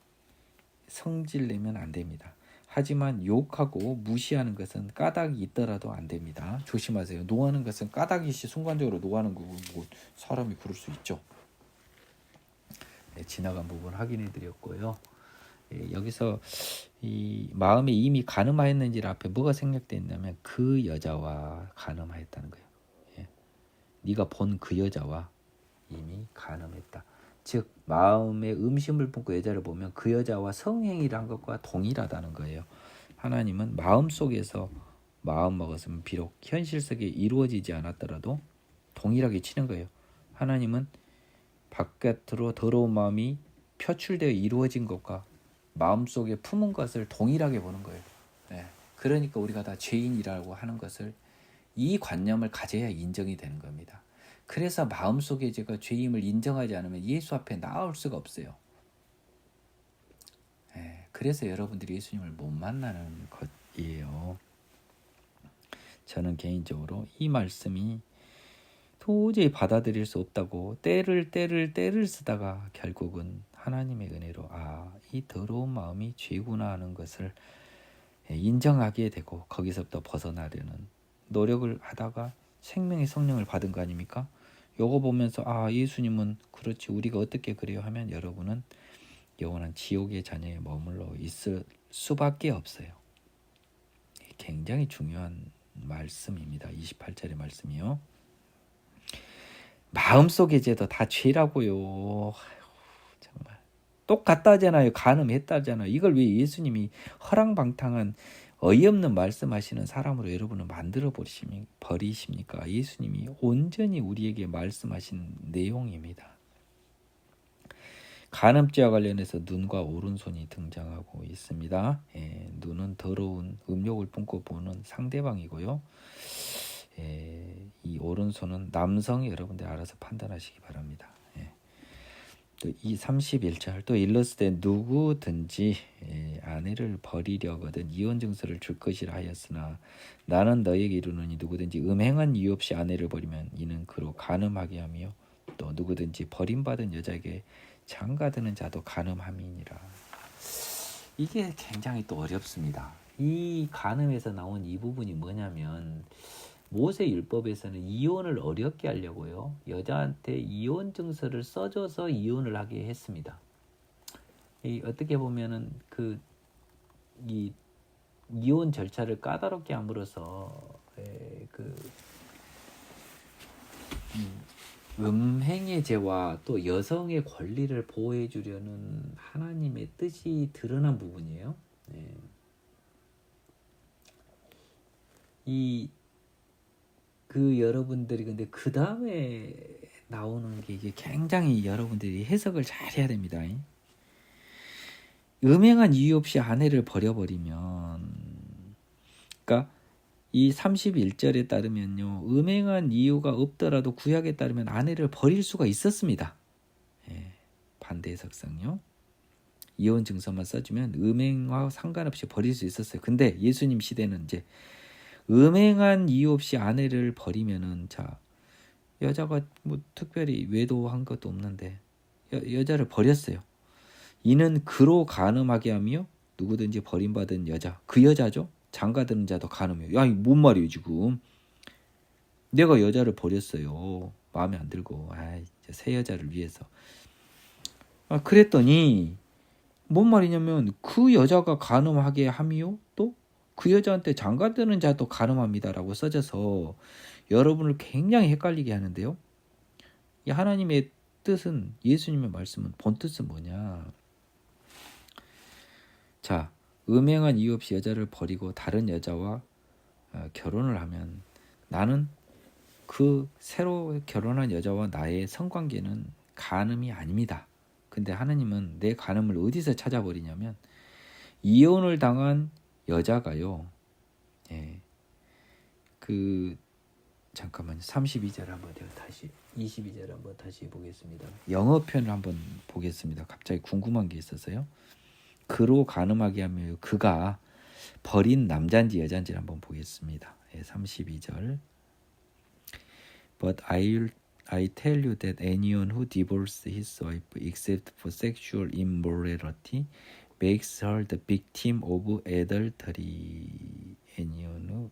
A: 성질 내면 안 됩니다. 하지만 욕하고 무시하는 것은 까닭이 있더라도 안 됩니다. 조심하세요. 노하는 것은 까닭이 있이 순간적으로 노하는 거고 뭐 사람이 그럴 수 있죠. 지나간 부분 확인해 드렸고요. 여기서 이 마음에 이미 간음하였는지를 앞에 뭐가 생략되어 있냐면 그 여자와 간음하였다는 거예요. 네가 본 그 여자와 이미 간음했다. 즉 마음에 음심을 품고 여자를 보면 그 여자와 성행위를 한 것과 동일하다는 거예요. 하나님은 마음속에서 마음 먹었으면 비록 현실 속에 이루어지지 않았더라도 동일하게 치는 거예요. 하나님은 바깥으로 더러운 마음이 표출되어 이루어진 것과 마음속에 품은 것을 동일하게 보는 거예요. 그러니까 우리가 다 죄인이라고 하는 것을 이 관념을 가져야 인정이 되는 겁니다. 그래서 마음속에 제가 죄임을 인정하지 않으면 예수 앞에 나올 수가 없어요. 그래서 여러분들이 예수님을 못 만나는 것이에요. 저는 개인적으로 이 말씀이 도저히 받아들일 수 없다고 때를 쓰다가 결국은 하나님의 은혜로 이 더러운 마음이 죄구나 하는 것을 인정하게 되고 거기서부터 벗어나려는 노력을 하다가 생명의 성령을 받은 거 아닙니까? 요거 보면서 예수님은 그렇지 우리가 어떻게 그래요 하면 여러분은 영원한 지옥의 자녀에 머물러 있을 수밖에 없어요. 굉장히 중요한 말씀입니다. 28절의 말씀이요. 마음속의 죄도 다 죄라고요. 정말 똑같다잖아요. 간음했다잖아요. 이걸 왜 예수님이 허랑방탕한 어이없는 말씀하시는 사람으로 여러분을 만들어 버리십니까? 예수님이 온전히 우리에게 말씀하신 내용입니다. 간음죄와 관련해서 눈과 오른손이 등장하고 있습니다. 눈은 더러운 음욕을 품고 보는 상대방이고요. 이 오른손은 남성 여러분들 알아서 판단하시기 바랍니다. 또 이 31절 또 일렀을 때 누구든지 아내를 버리려거든 이혼 증서를 줄 것이라 하였으나 나는 너에게 이르노니 누구든지 음행한 이유 없이 아내를 버리면 이는 그로 간음하게 하며 또 누구든지 버림받은 여자에게 장가드는 자도 간음함이니라. 이게 굉장히 또 어렵습니다. 이 간음에서 나온 이 부분이 뭐냐면 모세 율법에서는 이혼을 어렵게 하려고요. 여자한테 이혼 증서를 써줘서 이혼을 하게 했습니다. 어떻게 보면은 이 이혼 절차를 까다롭게 함으로써 음행의 죄와 또 여성의 권리를 보호해 주려는 하나님의 뜻이 드러난 부분이에요. 여러분들이 근데 그 다음에 나오는 게 이게 굉장히 여러분들이 해석을 잘 해야 됩니다. 음행한 이유 없이 아내를 버려버리면, 그러니까 이 31절에 따르면요, 음행한 이유가 없더라도 구약에 따르면 아내를 버릴 수가 있었습니다. 예, 반대 해석상요. 이혼 증서만 써주면 음행과 상관없이 버릴 수 있었어요. 근데 예수님 시대는 이제 음행한 이유 없이 아내를 버리면은, 자, 여자가 뭐 특별히 외도한 것도 없는데 여자를 버렸어요. 이는 그로 간음하게 하며 누구든지 버림받은 여자, 그 여자죠. 장가드는 자도 간음해요. 야, 뭔 말이에요 지금. 내가 여자를 버렸어요. 마음에 안 들고, 새 여자를 위해서. 그랬더니 뭔 말이냐면, 그 여자가 간음하게 함이요, 또 그 여자한테 장가드는 자도 간음합니다라고 써져서 여러분을 굉장히 헷갈리게 하는데요. 이 하나님의 뜻은, 예수님의 말씀은 본뜻은 뭐냐. 자, 음행한 이유 없이 여자를 버리고 다른 여자와 결혼을 하면, 나는 그 새로 결혼한 여자와 나의 성관계는 간음이 아닙니다. 근데 하나님은 내 간음을 어디서 찾아버리냐면, 이혼을 당한 여자가요, 잠깐만요. 32절 한번 다시, 22절 한번 다시 보겠습니다. 영어 표현을 한번 보겠습니다. 갑자기 궁금한 게 있어서요. 그로 간음하게 하며 그가 버린 남자인지 여자인지 한번 보겠습니다. 32절. But I tell you that anyone who divorces his wife except for sexual immorality makes her the victim of adultery. anyone who,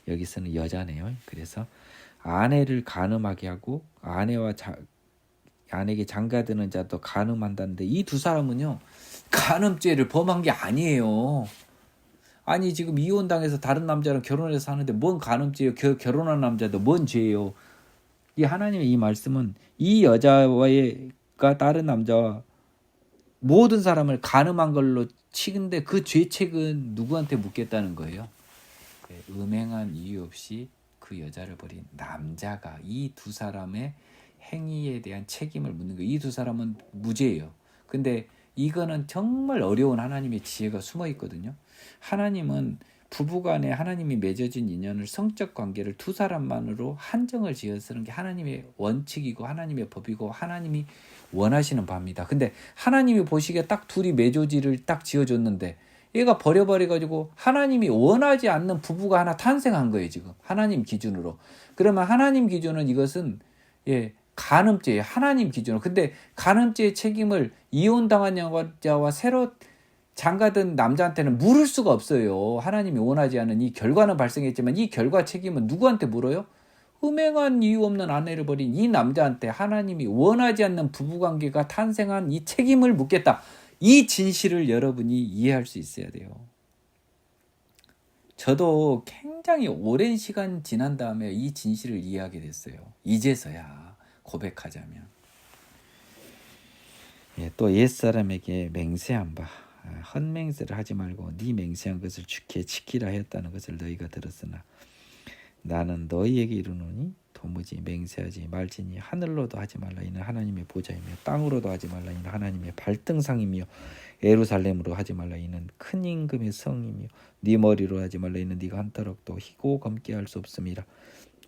A: 여기서는 여자네요. 그래서 아내를 간음하게 하고 아내에게 장가드는 자도 간음한다는데, 이 두 사람은요, 간음죄를 범한 게 아니에요. 아니, 지금 이혼당해서 다른 남자랑 결혼해서 사는데 뭔 간음죄예요? 결혼한 남자도 뭔 죄예요? 이 하나님의 이 말씀은 이 여자와가 다른 남자와 모든 사람을 간음한 걸로 치는데, 그 죄책은 누구한테 묻겠다는 거예요? 음행한 이유 없이 그 여자를 버린 남자가 이 두 사람의 행위에 대한 책임을 묻는 거예요. 이 두 사람은 무죄예요. 근데 이거는 정말 어려운 하나님의 지혜가 숨어 있거든요. 하나님은 부부간에 하나님이 맺어진 인연을, 성적 관계를 두 사람만으로 한정을 지어 쓰는 게 하나님의 원칙이고 하나님의 법이고 하나님이 원하시는 바입니다. 근데 하나님이 보시기에 딱 둘이 맺어지를 딱 지어줬는데, 얘가 버려버려가지고 하나님이 원하지 않는 부부가 하나 탄생한 거예요, 지금. 하나님 기준으로. 그러면 하나님 기준은 이것은, 간음죄예요. 하나님 기준으로. 근데 간음죄의 책임을 이혼당한 여자와 새로 장가든 남자한테는 물을 수가 없어요. 하나님이 원하지 않은 이 결과는 발생했지만 이 결과 책임은 누구한테 물어요? 음행한 이유 없는 아내를 버린 이 남자한테 하나님이 원하지 않는 부부관계가 탄생한 이 책임을 묻겠다. 이 진실을 여러분이 이해할 수 있어야 돼요. 저도 굉장히 오랜 시간 지난 다음에 이 진실을 이해하게 됐어요. 이제서야, 고백하자면. 또 옛사람에게 맹세한 바, 헛맹세를 하지 말고 네 맹세한 것을 주께 지키라 하였다는 것을 너희가 들었으나 나는 너희에게 이르노니 도무지 맹세하지 말지니 하늘로도 하지 말라 이는 하나님의 보좌이며 땅으로도 하지 말라 이는 하나님의 발등상이며 예루살렘으로 하지 말라 이는 큰 임금의 성이며 네 머리로 하지 말라 이는 네가 한터럭도 희고 검게 할 수 없음이라.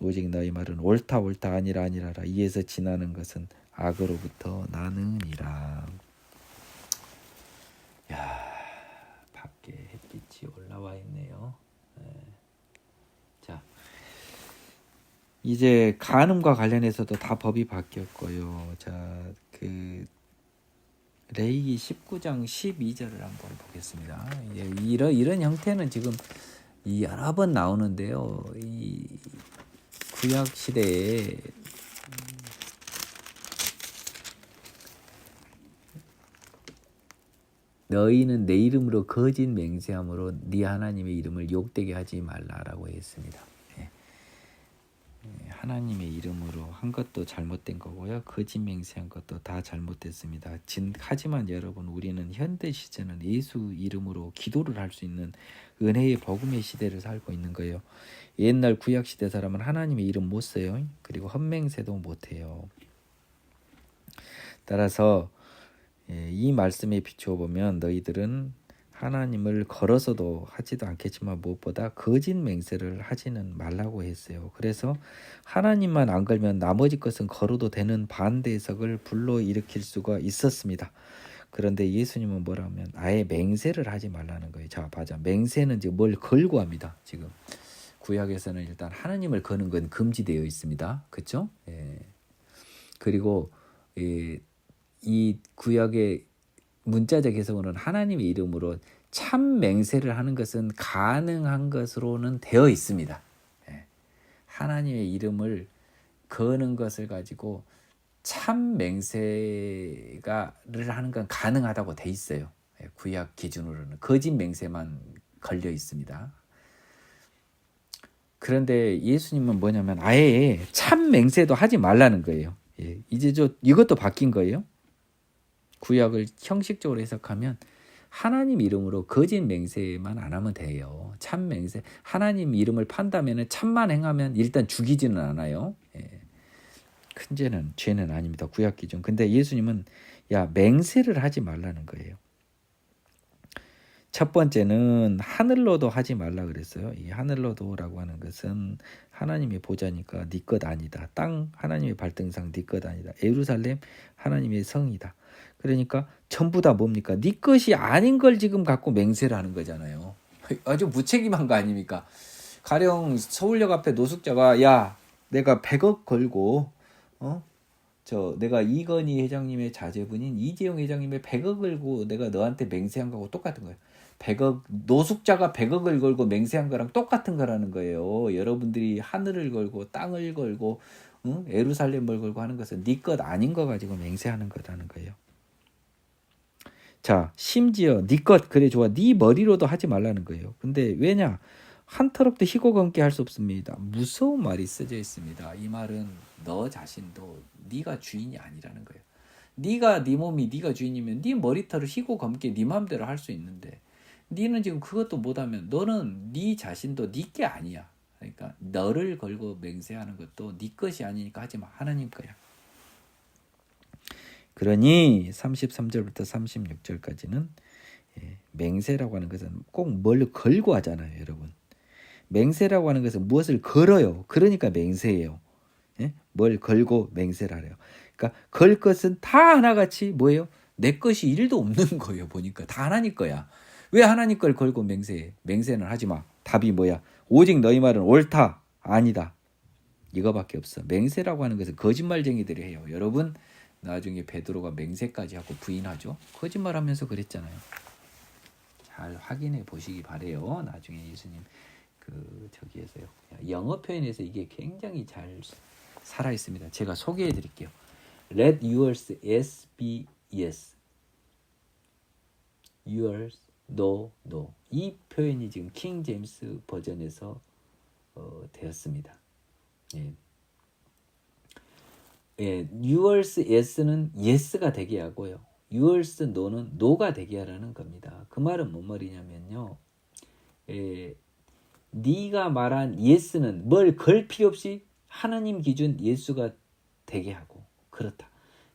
A: 오직 너희 말은 옳다 옳다 아니라 아니라라. 이에서 지나는 것은 악으로부터 나느니라. 야, 밖에 햇빛이 올라와 있네요. 자, 이제 간음과 관련해서도 다 법이 바뀌었고요. 자, 레위기 19장 12절을 한번 보겠습니다. 이런 형태는 지금 여러 번 나오는데요. 이 구약 시대에 너희는 내 이름으로 거짓 맹세함으로 네 하나님의 이름을 욕되게 하지 말라라고 했습니다. 하나님의 이름으로 한 것도 잘못된 거고요. 거짓 맹세한 것도 다 잘못됐습니다. 하지만 여러분, 우리는 현대 시대는 예수 이름으로 기도를 할 수 있는 은혜의 복음의 시대를 살고 있는 거예요. 옛날 구약 시대 사람은 하나님의 이름 못 써요. 그리고 헛맹세도 못 해요. 따라서 이 말씀에 비추어 보면 너희들은 하나님을 걸어서도 하지도 않겠지만 무엇보다 거짓 맹세를 하지는 말라고 했어요. 그래서 하나님만 안 걸면 나머지 것은 걸어도 되는 반대해석을 불러일으킬 수가 있었습니다. 그런데 예수님은 뭐라 하면 아예 맹세를 하지 말라는 거예요. 자, 맞아. 맹세는 지금 뭘 걸고 합니다. 지금 구약에서는 일단 하나님을 거는 건 금지되어 있습니다. 그렇죠? 예. 그리고 이 구약의 문자적 해석으로는 하나님의 이름으로 참 맹세를 하는 것은 가능한 것으로는 되어 있습니다. 예. 하나님의 이름을 거는 것을 가지고 참 맹세를 하는 건 가능하다고 돼 있어요. 예. 구약 기준으로는 거짓 맹세만 걸려 있습니다. 그런데 예수님은 뭐냐면 아예 참 맹세도 하지 말라는 거예요. 예. 이제 이것도 바뀐 거예요. 구약을 형식적으로 해석하면 하나님 이름으로 거짓 맹세만 안 하면 돼요. 참 맹세. 하나님 이름을 판다면 참만 행하면 일단 죽이지는 않아요. 예. 큰 죄는 아닙니다. 구약 기준. 근데 예수님은 맹세를 하지 말라는 거예요. 첫 번째는 하늘로도 하지 말라 그랬어요. 이 하늘로도라고 하는 것은 하나님의 보좌니까 네 것 아니다. 땅 하나님의 발등상 네 것 아니다. 예루살렘 하나님의 성이다. 그러니까 전부 다 뭡니까? 네 것이 아닌 걸 지금 갖고 맹세를 하는 거잖아요. 아주 무책임한 거 아닙니까? 가령 서울역 앞에 노숙자가 내가 100억 걸고 내가 이건희 회장님의 자제분인 이재용 회장님의 100억 걸고 내가 너한테 맹세한 거하고 똑같은 거예요. 100억 노숙자가 100억을 걸고 맹세한 거랑 똑같은 거라는 거예요. 여러분들이 하늘을 걸고 땅을 걸고 예루살렘을 걸고 하는 것은 네 것 아닌 거 가지고 맹세하는 거라는 거예요. 자, 심지어 네 것 그래 좋아 네 머리로도 하지 말라는 거예요. 근데 왜냐? 한 털럭도 희고 검게 할 수 없습니다. 무서운 말이 쓰여 있습니다. 이 말은 너 자신도 네가 주인이 아니라는 거예요. 네 몸이 네가 주인이면 네 머리털을 희고 검게 네 마음대로 할 수 있는데 네는 지금 그것도 못하면 너는 네 자신도 네 게 아니야. 그러니까 너를 걸고 맹세하는 것도 네 것이 아니니까 하지 마. 하나님 거야. 그러니 33절부터 36절까지는 맹세라고 하는 것은 꼭 뭘 걸고 하잖아요, 여러분. 맹세라고 하는 것은 무엇을 걸어요. 그러니까 맹세예요. 뭘 걸고 맹세를 하래요. 그러니까 걸 것은 다 하나같이 뭐예요? 내 것이 일도 없는 거예요. 보니까 다 하나님 거야. 왜 하나님 걸 걸고 맹세해? 맹세는 하지 마. 답이 뭐야? 오직 너희 말은 옳다. 아니다. 이거밖에 없어. 맹세라고 하는 것은 거짓말쟁이들이 해요. 여러분 나중에 베드로가 맹세까지 하고 부인하죠. 거짓말하면서 그랬잖아요. 잘 확인해 보시기 바래요. 나중에 예수님 저기에서요. 영어 표현에서 이게 굉장히 잘 살아 있습니다. 제가 소개해 드릴게요. Let yours yes be yes. Yours no no. 이 표현이 지금 킹 제임스 버전에서 되었습니다. yours yes는 yes가 되게 하고요. yours no는 no가 되게 하라는 겁니다. 그 말은 뭔 말이냐면요. 네가 말한 yes는 뭘 걸 필요 없이 하나님 기준 예수가 되게 하고 그렇다.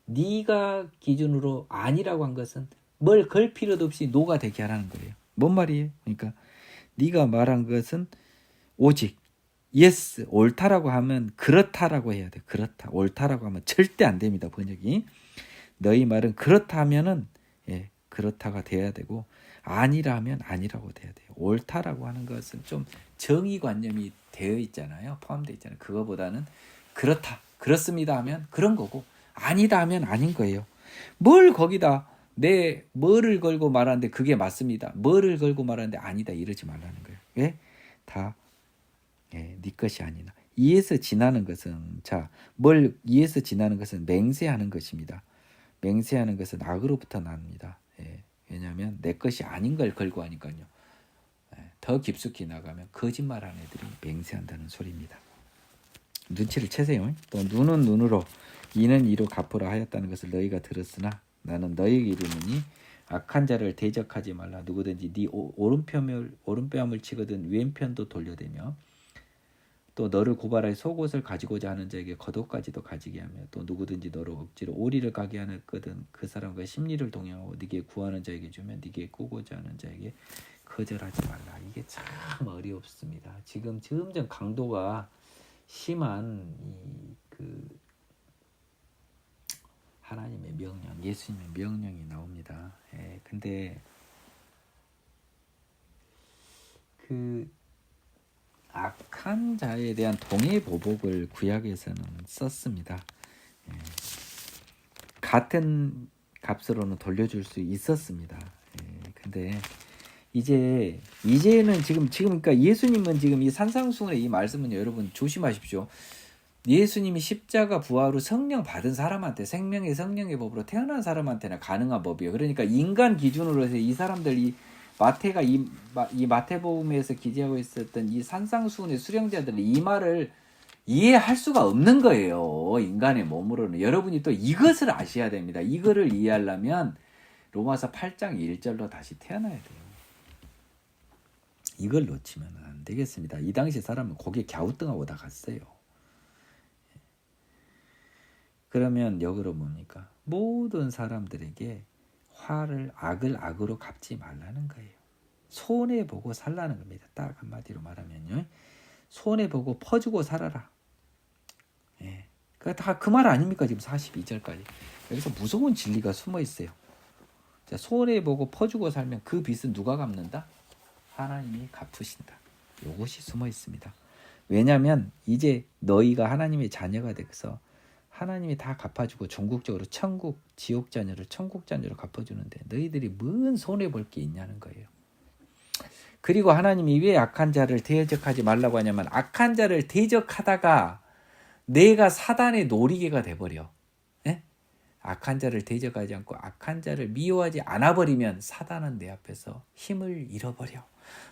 A: 네가 기준으로 아니라고 한 것은 뭘 걸 필요도 없이 no가 되게 하라는 거예요. 뭔 말이에요? 그러니까 네가 말한 것은 오직 yes, 옳다라고 하면 그렇다라고 해야 돼. 그렇다. 옳다라고 하면 절대 안 됩니다. 번역이. 너희 말은 그렇다 하면은 그렇다가 돼야 되고 아니라 하면 아니라고 돼야 돼요. 옳다라고 하는 것은 좀 정의관념이 되어 있잖아요. 포함되어 있잖아요. 그거보다는 그렇다, 그렇습니다 하면 그런 거고 아니다 하면 아닌 거예요. 뭘 거기다 내 뭐를 걸고 말하는데 그게 맞습니다. 뭐를 걸고 말하는데 아니다 이러지 말라는 거예요. 왜? 다 네 것이 아니나. 이에서 지나는 것은 이에서 지나는 것은 맹세하는 것입니다. 맹세하는 것은 악으로부터 납니다. 왜냐하면 내 것이 아닌 걸 걸고 하니까요. 더 깊숙이 나가면 거짓말하는 애들이 맹세한다는 소리입니다. 눈치를 채세요. 또 눈은 눈으로 이는 이로 갚으라 하였다는 것을 너희가 들었으나 나는 너희에게 이르노니 악한 자를 대적하지 말라. 누구든지 네 오른뺨을 치거든 왼편도 돌려대며 또 너를 고발하여 속옷을 가지고자 하는 자에게 겉옷까지도 가지게 하며 또 누구든지 너를 억지로 오리를 가게 하거든 그 사람과 심리를 동행하고 네게 구하는 자에게 주며 네게 꾸고자 하는 자에게 거절하지 말라. 이게 참 어렵습니다. 지금 점점 강도가 심한 그 하나님의 명령, 예수님의 명령이 나옵니다. 근데 그 악한 자에 대한 동해 보복을 구약에서는 썼습니다. 같은 값으로는 돌려줄 수 있었습니다. 근데 이제는 지금 그러니까 예수님은 지금 이 산상수훈의 이 말씀은 여러분 조심하십시오. 예수님이 십자가 부활로 성령 받은 사람한테 생명의 성령의 법으로 태어난 사람한테는 가능한 법이에요. 그러니까 인간 기준으로 해서 이 사람들이 마태가 이 마태복음에서 기재하고 있었던 이 산상수훈의 수령자들은 이 말을 이해할 수가 없는 거예요. 인간의 몸으로는. 여러분이 또 이것을 아셔야 됩니다. 이거를 이해하려면 로마서 8장 1절로 다시 태어나야 돼요. 이걸 놓치면 안 되겠습니다. 이 당시 사람은 고개 갸우뚱하고 다 갔어요. 그러면 역으로 뭡니까? 모든 사람들에게 악을 악으로 갚지 말라는 거예요. 손해보고 살라는 겁니다. 딱 한마디로 말하면요. 손해보고 퍼주고 살아라. 다 그 말 아닙니까? 지금 42절까지. 여기서 무서운 진리가 숨어 있어요. 자, 손해보고 퍼주고 살면 그 빚은 누가 갚는다? 하나님이 갚으신다. 이것이 숨어 있습니다. 왜냐하면 이제 너희가 하나님의 자녀가 돼서 하나님이 다 갚아주고 종국적으로 천국, 지옥 자녀를 천국 자녀로 갚아주는데 너희들이 뭔 손해볼 게 있냐는 거예요. 그리고 하나님이 왜 악한 자를 대적하지 말라고 하냐면 악한 자를 대적하다가 내가 사단의 놀이개가 돼버려. 악한 자를 대적하지 않고 악한 자를 미워하지 않아버리면 사단은 내 앞에서 힘을 잃어버려.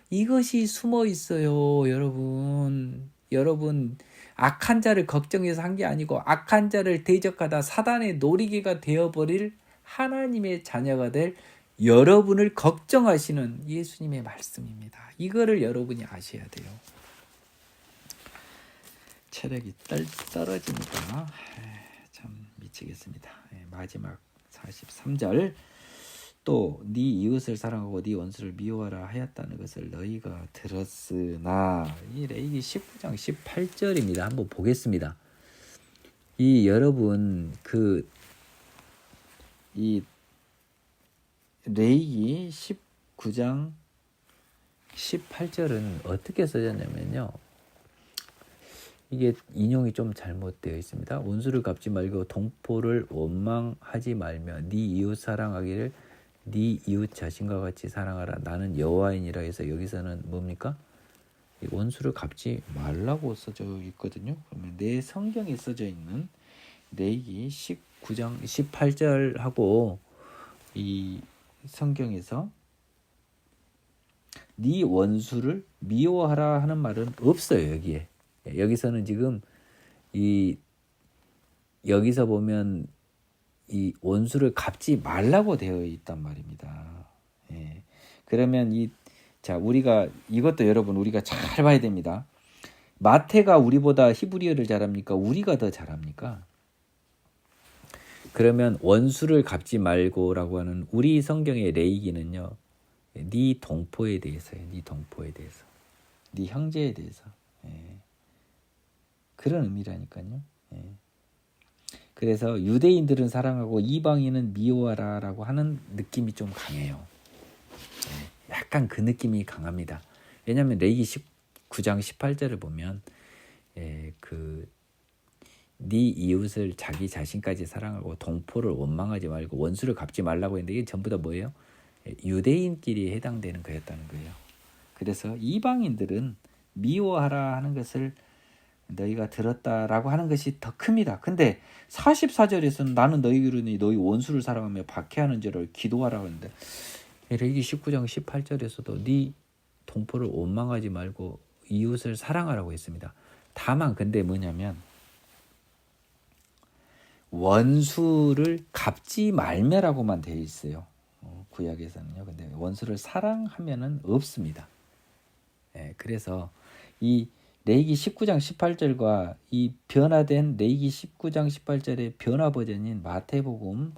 A: 이것이 숨어 있어요, 여러분. 악한 자를 걱정해서 한 게 아니고 악한 자를 대적하다 사단의 놀이개가 되어버릴 하나님의 자녀가 될 여러분을 걱정하시는 예수님의 말씀입니다. 이거를 여러분이 아셔야 돼요. 체력이 떨어지니까 참 미치겠습니다. 마지막 43절 또 네 이웃을 사랑하고 네 원수를 미워하라 하였다는 것을 너희가 들었으나 이 레위기 19장 18절입니다. 한번 보겠습니다. 이 여러분 이 레위기 19장 18절은 어떻게 써졌냐면요. 이게 인용이 좀 잘못되어 있습니다. 원수를 갚지 말고 동포를 원망하지 말며 네 이웃 사랑하기를 네 이웃 자신과 같이 사랑하라. 나는 여호와이니라 해서 여기서는 뭡니까? 원수를 갚지 말라고 써져 있거든요. 그러면 내 성경에 써져 있는 레위기 19장 18절하고 이 성경에서 네 원수를 미워하라 하는 말은 없어요. 여기에. 여기서는 지금 여기서 보면 이 원수를 갚지 말라고 되어 있단 말입니다. 그러면 우리가 이것도 여러분 우리가 잘 봐야 됩니다. 마태가 우리보다 히브리어를 잘합니까? 우리가 더 잘합니까? 그러면 원수를 갚지 말고라고 하는 우리 성경의 레위기는요. 네 동포에 대해서요. 네 동포에 대해서. 네 형제에 대해서. 그런 의미라니까요. 그래서 유대인들은 사랑하고 이방인은 미워하라라고 하는 느낌이 좀 강해요. 약간 그 느낌이 강합니다. 왜냐하면 레위기 19장 18절을 보면 네 이웃을 자기 자신까지 사랑하고 동포를 원망하지 말고 원수를 갚지 말라고 했는데 이게 전부 다 뭐예요? 유대인끼리 해당되는 거였다는 거예요. 그래서 이방인들은 미워하라 하는 것을 너희가 들었다라고 하는 것이 더 큽니다. 근데 44절에서는 나는 너희 원수를 사랑하며 박해하는 자를 기도하라고 하는데 레위기 19장 18절에서도 네 동포를 원망하지 말고 이웃을 사랑하라고 했습니다. 다만 근데 뭐냐면 원수를 갚지 말며라고만 되어 있어요. 구약에서는요. 근데 원수를 사랑하면은 없습니다. 그래서 이 레위기 19장 18절과 이 변화된 레위기 19장 18절의 변화 버전인 마태복음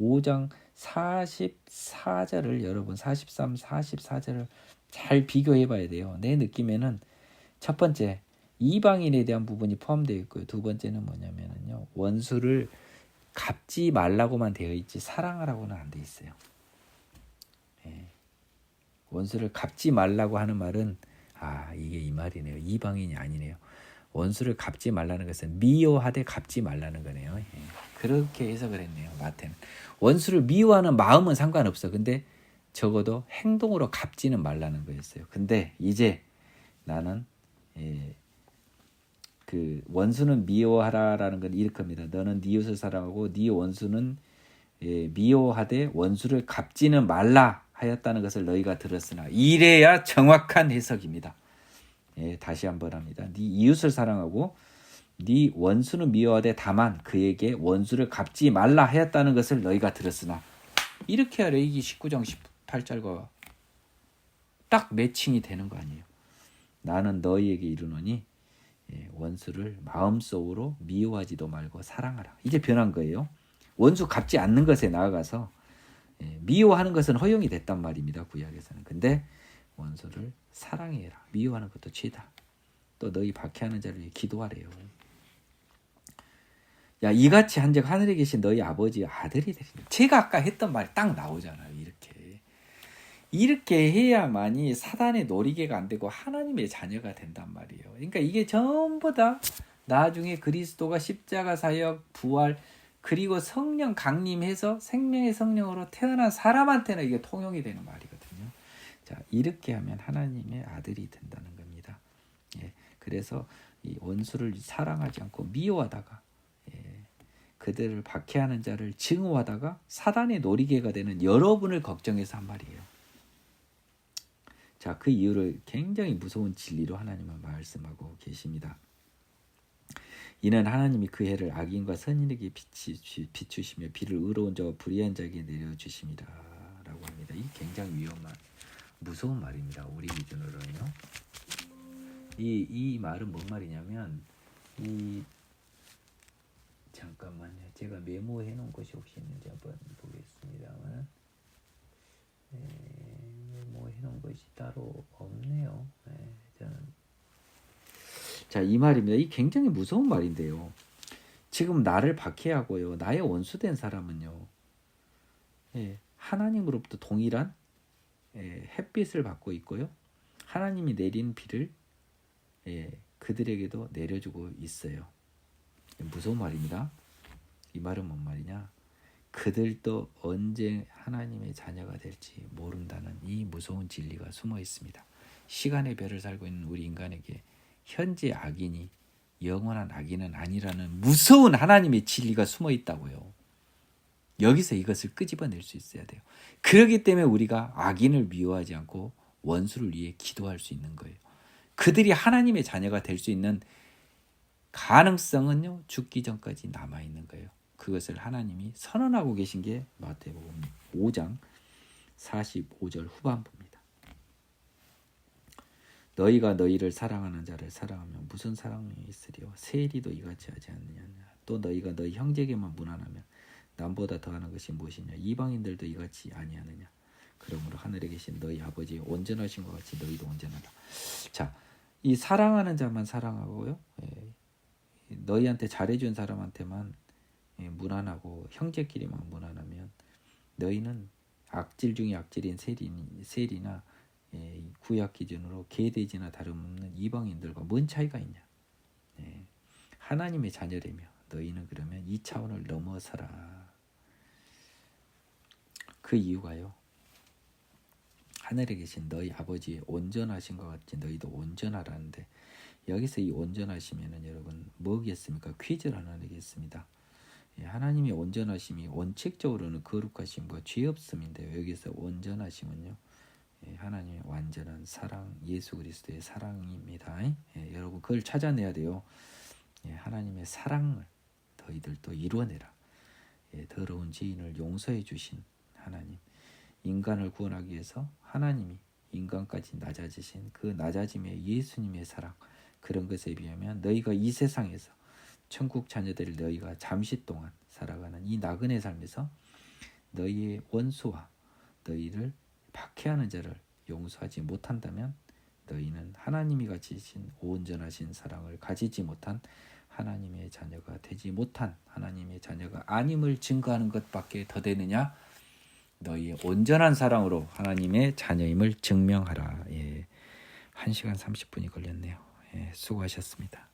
A: 5장 44절을 여러분 43, 44절을 잘 비교해 봐야 돼요. 내 느낌에는 첫 번째 이방인에 대한 부분이 포함되어 있고요. 두 번째는 뭐냐면요. 원수를 갚지 말라고만 되어 있지 사랑하라고는 안 되어 있어요. 예. 원수를 갚지 말라고 하는 말은 이게 이 말이네요. 이방인이 아니네요. 원수를 갚지 말라는 것은 미워하되 갚지 말라는 거네요. 예. 그렇게 해석을 했네요. 마태는. 원수를 미워하는 마음은 상관없어. 근데 적어도 행동으로 갚지는 말라는 거였어요. 근데 이제 나는 그 원수는 미워하라라는 건 이렇게입니다. 너는 네 이웃을 사랑하고 네 원수는 미워하되 원수를 갚지는 말라 하였다는 것을 너희가 들었으나 이래야 정확한 해석입니다. 다시 한번 합니다. 네 이웃을 사랑하고 네 원수는 미워하되 다만 그에게 원수를 갚지 말라 하였다는 것을 너희가 들었으나 이렇게 해야 레위기 19장 18절과 딱 매칭이 되는 거 아니에요. 나는 너희에게 이르노니 원수를 마음속으로 미워하지도 말고 사랑하라. 이제 변한 거예요. 원수 갚지 않는 것에 나아가서 미워하는 것은 허용이 됐단 말입니다. 구약에서는. 근데 원수를 사랑해라. 미워하는 것도 죄다. 또 너희 박해하는 자를 위해 기도하래요. 야, 이같이 한즉 하늘에 계신 너희 아버지의 아들이 되리라. 제가 아까 했던 말이 딱 나오잖아요. 이렇게 해야만이 사단의 놀이개가 안 되고 하나님의 자녀가 된단 말이에요. 그러니까 이게 전부 다 나중에 그리스도가 십자가 사역, 부활, 그리고 성령 강림해서 생명의 성령으로 태어난 사람한테는 이게 통용이 되는 말이거든요. 자, 이렇게 하면 하나님의 아들이 된다는 겁니다. 그래서 이 원수를 사랑하지 않고 미워하다가 그들을 박해하는 자를 증오하다가 사단의 놀이개가 되는 여러분을 걱정해서 한 말이에요. 자, 그 이유를 굉장히 무서운 진리로 하나님은 말씀하고 계십니다. 이는 하나님이 그 해를 악인과 선인에게 비추시며 비를 의로운 자와 불의한 자에게 내려주심이라 라고 합니다. 이 굉장히 위험한 무서운 말입니다. 우리 기준으로는요. 이 말은 뭔 말이냐면 잠깐만요. 제가 메모해 놓은 것이 혹시 있는지 한번 보겠습니다만 메모해 놓은 것이 따로 없네요. 저는 자, 이 말입니다. 이 굉장히 무서운 말인데요. 지금 나를 박해하고요. 나의 원수된 사람은요. 하나님으로부터 동일한 햇빛을 받고 있고요. 하나님이 내린 비를 그들에게도 내려주고 있어요. 무서운 말입니다. 이 말은 뭔 말이냐? 그들도 언제 하나님의 자녀가 될지 모른다는 이 무서운 진리가 숨어 있습니다. 시간의 별을 살고 있는 우리 인간에게 현재 악인이 영원한 악인은 아니라는 무서운 하나님의 진리가 숨어 있다고요. 여기서 이것을 끄집어낼 수 있어야 돼요. 그렇기 때문에 우리가 악인을 미워하지 않고 원수를 위해 기도할 수 있는 거예요. 그들이 하나님의 자녀가 될 수 있는 가능성은요, 죽기 전까지 남아있는 거예요. 그것을 하나님이 선언하고 계신 게 마태복음 5장 45절 후반부입니다. 너희가 너희를 사랑하는 자를 사랑하면 무슨 사랑이 있으리요? 세리도 이같이 하지 않느냐? 또 너희가 너희 형제에게만 무난하면 남보다 더하는 것이 무엇이냐? 이방인들도 이같이 아니하느냐? 그러므로 하늘에 계신 너희 아버지 온전하신 것 같이 너희도 온전하라. 자, 이 사랑하는 자만 사랑하고요. 너희한테 잘해준 사람한테만 무난하고 형제끼리만 무난하면 너희는 악질 중에 악질인 세리나 구약 기준으로 개돼지나 다름없는 이방인들과 뭔 차이가 있냐? 하나님의 자녀라며 너희는 그러면 이 차원을 넘어서라. 그 이유가요. 하늘에 계신 너희 아버지 온전하신 것 같이 너희도 온전하라는데 여기서 이 온전하시면은 여러분 뭐겠습니까? 퀴즈를 하나 내겠습니다. 하나님의 온전하심이 원칙적으로는 거룩하심과 죄 없음인데요. 여기서 온전하심은요. 하나님의 완전한 사랑, 예수 그리스도의 사랑입니다. 여러분 그걸 찾아내야 돼요. 하나님의 사랑을 너희들도 이루어내라. 더러운 죄인을 용서해 주신 하나님, 인간을 구원하기 위해서 하나님이 인간까지 낮아지신 그 낮아짐의 예수님의 사랑, 그런 것에 비하면 너희가 이 세상에서 천국 자녀들 너희가 잠시 동안 살아가는 이 나그네 삶에서 너희의 원수와 너희를 박해하는 자를 용서하지 못한다면 너희는 하나님이 가지신 온전하신 사랑을 가지지 못한 하나님의 자녀가 되지 못한 하나님의 자녀가 아님을 증거하는 것밖에 더 되느냐? 너희의 온전한 사랑으로 하나님의 자녀임을 증명하라. 예, 1시간 30분이 걸렸네요. 예, 수고하셨습니다.